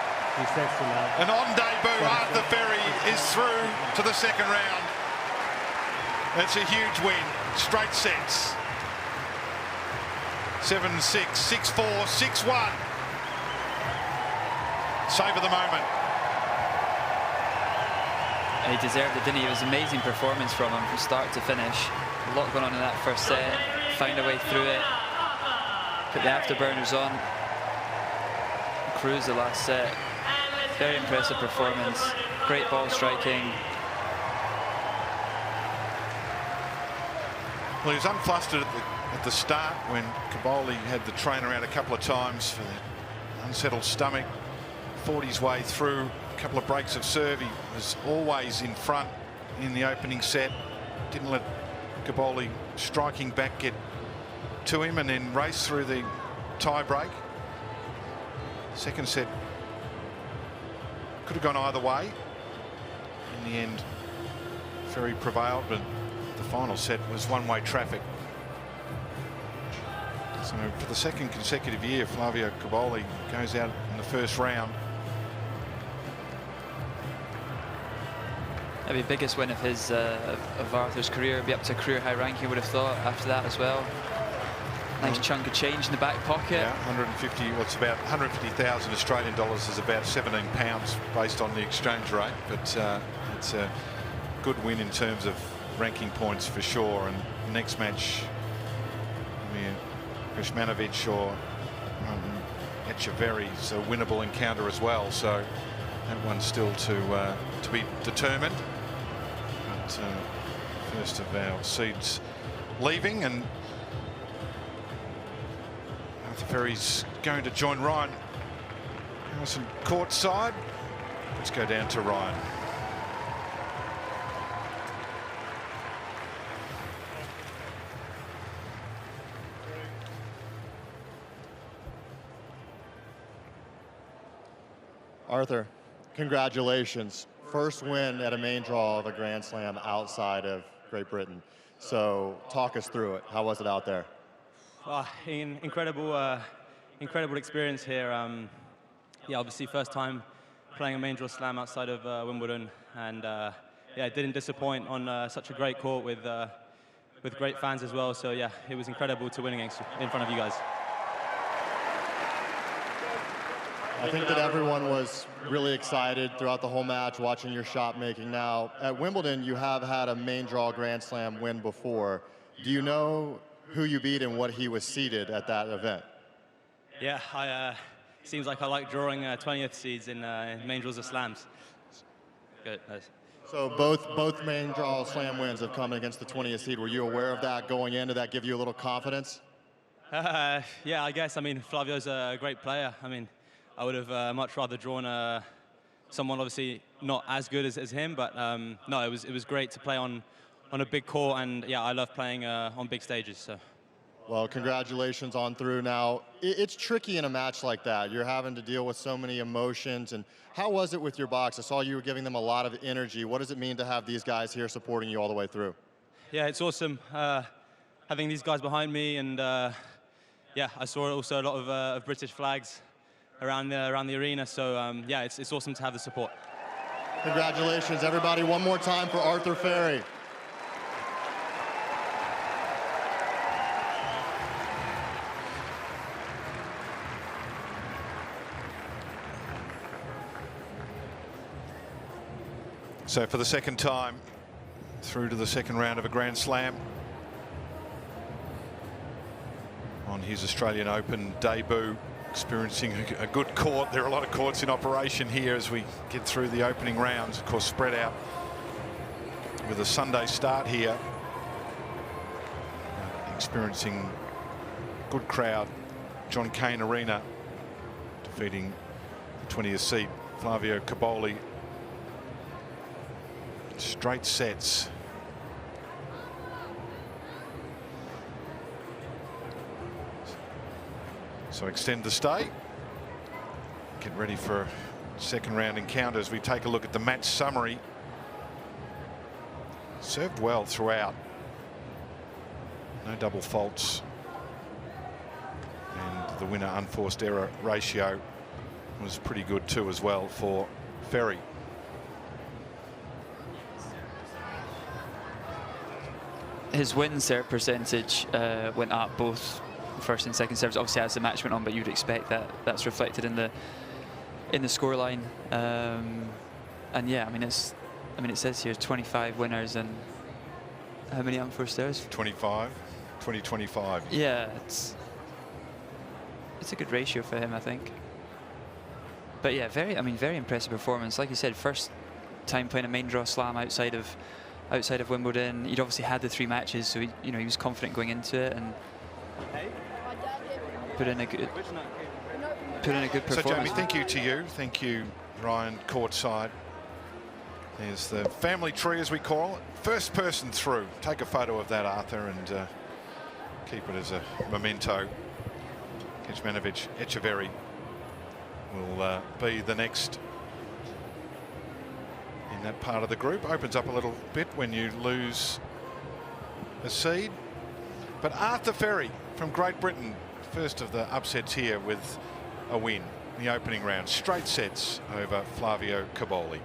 S1: And on debut, Arthur Fery is through to the second round. That's a huge win. Straight sets. 7-6, 6-4, 6-1. Savour the moment.
S3: He deserved it, didn't he? It was an amazing performance from him from start to finish. A lot going on in that first set. Found a way through it. put the afterburners on, cruise the last set. Very impressive performance, great ball striking.
S1: Well, he was unflustered at the start when Cobolli had the trainer out a couple of times for the unsettled stomach. Fought his way through a couple of breaks of serve. He was always in front in the opening set. Didn't let Cobolli striking back get to him, and then race through the tie break. Second set could have gone either way. In the end, Ferry prevailed, but the final set was one-way traffic. So for the second consecutive year, Flavio Cobolli goes out in the first round.
S3: That'd be the biggest win of his of Arthur's career. Be up to career high ranking, would have thought, after that as well. Nice chunk of change in the back pocket.
S1: Yeah, 150. Well, it's about 150,000 Australian dollars, is about 17 pounds based on the exchange rate. But it's a good win in terms of ranking points for sure. And the next match, Krishmanovic or Echeverry is a winnable encounter as well. So that one's still to be determined. But first of our seeds leaving, and Arthur Fery's going to join Ryan Harrison courtside. Let's go down to Ryan.
S8: Arthur, congratulations. First win at a main draw of a Grand Slam outside of Great Britain. So talk us through it. How was it out there?
S11: Incredible experience here. Yeah, obviously first time playing a main draw slam outside of Wimbledon, and yeah, it didn't disappoint on such a great court with great fans as well. So yeah, it was incredible to win against in front of you guys.
S8: I think that everyone was really excited throughout the whole match watching your shot making. Now, at Wimbledon, you have had a main draw Grand Slam win before. Do you know who you beat and what he was seeded at that event?
S11: Yeah, seems like I like drawing 20th seeds in main draws of slams. Good. Nice.
S8: So both main draw slam wins have come against the 20th seed. Were you aware of that going in? Did that give you a little confidence?
S11: Yeah, I guess. I mean, Flavio's a great player. I mean, I would have much rather drawn someone obviously not as good as him, but no, it was great to play on a big court, and yeah, I love playing on big stages. So.
S8: Well, congratulations on through. Now, it's tricky in a match like that. You're having to deal with so many emotions. And how was it with your box? I saw you were giving them a lot of energy. What does it mean to have these guys here supporting you all the way through?
S11: Yeah, it's awesome having these guys behind me, and yeah, I saw also a lot of British flags around the arena. So yeah, it's awesome to have the support.
S8: Congratulations, everybody. One more time for Arthur Fery.
S1: So for the second time through to the second round of a Grand Slam on his Australian Open debut, experiencing a good court. There are a lot of courts in operation here as we get through the opening rounds, of course spread out with a Sunday start here. Experiencing good crowd. John Cain Arena defeating the 20th seed Flavio Cobolli. Straight sets. So extend the stay. Get ready for second round encounters. We take a look at the match summary. Served well throughout. No double faults. And the winner unforced error ratio was pretty good too as well for Ferry.
S3: His win serve percentage went up both first and second serves, obviously as the match went on, but you'd expect that that's reflected in the scoreline. And yeah, I mean it says here 25 winners and how many unforced errors?
S1: 25. 20-25.
S3: Yeah, it's a good ratio for him, I think. But yeah, very impressive performance. Like you said, first time playing a main draw slam outside of Wimbledon. He'd obviously had the 3 matches, so he was confident going into it and put in a good performance.
S1: So Jamie, thank you to you. Thank you, Ryan, courtside. There's the family tree, as we call it. First person through. Take a photo of that, Arthur, and keep it as a memento. Kecmanovic Echeverry will be the next in that part of the group. Opens up a little bit when you lose a seed. But Arthur Fery from Great Britain, first of the upsets here with a win in the opening round. Straight sets over Flavio Cobolli.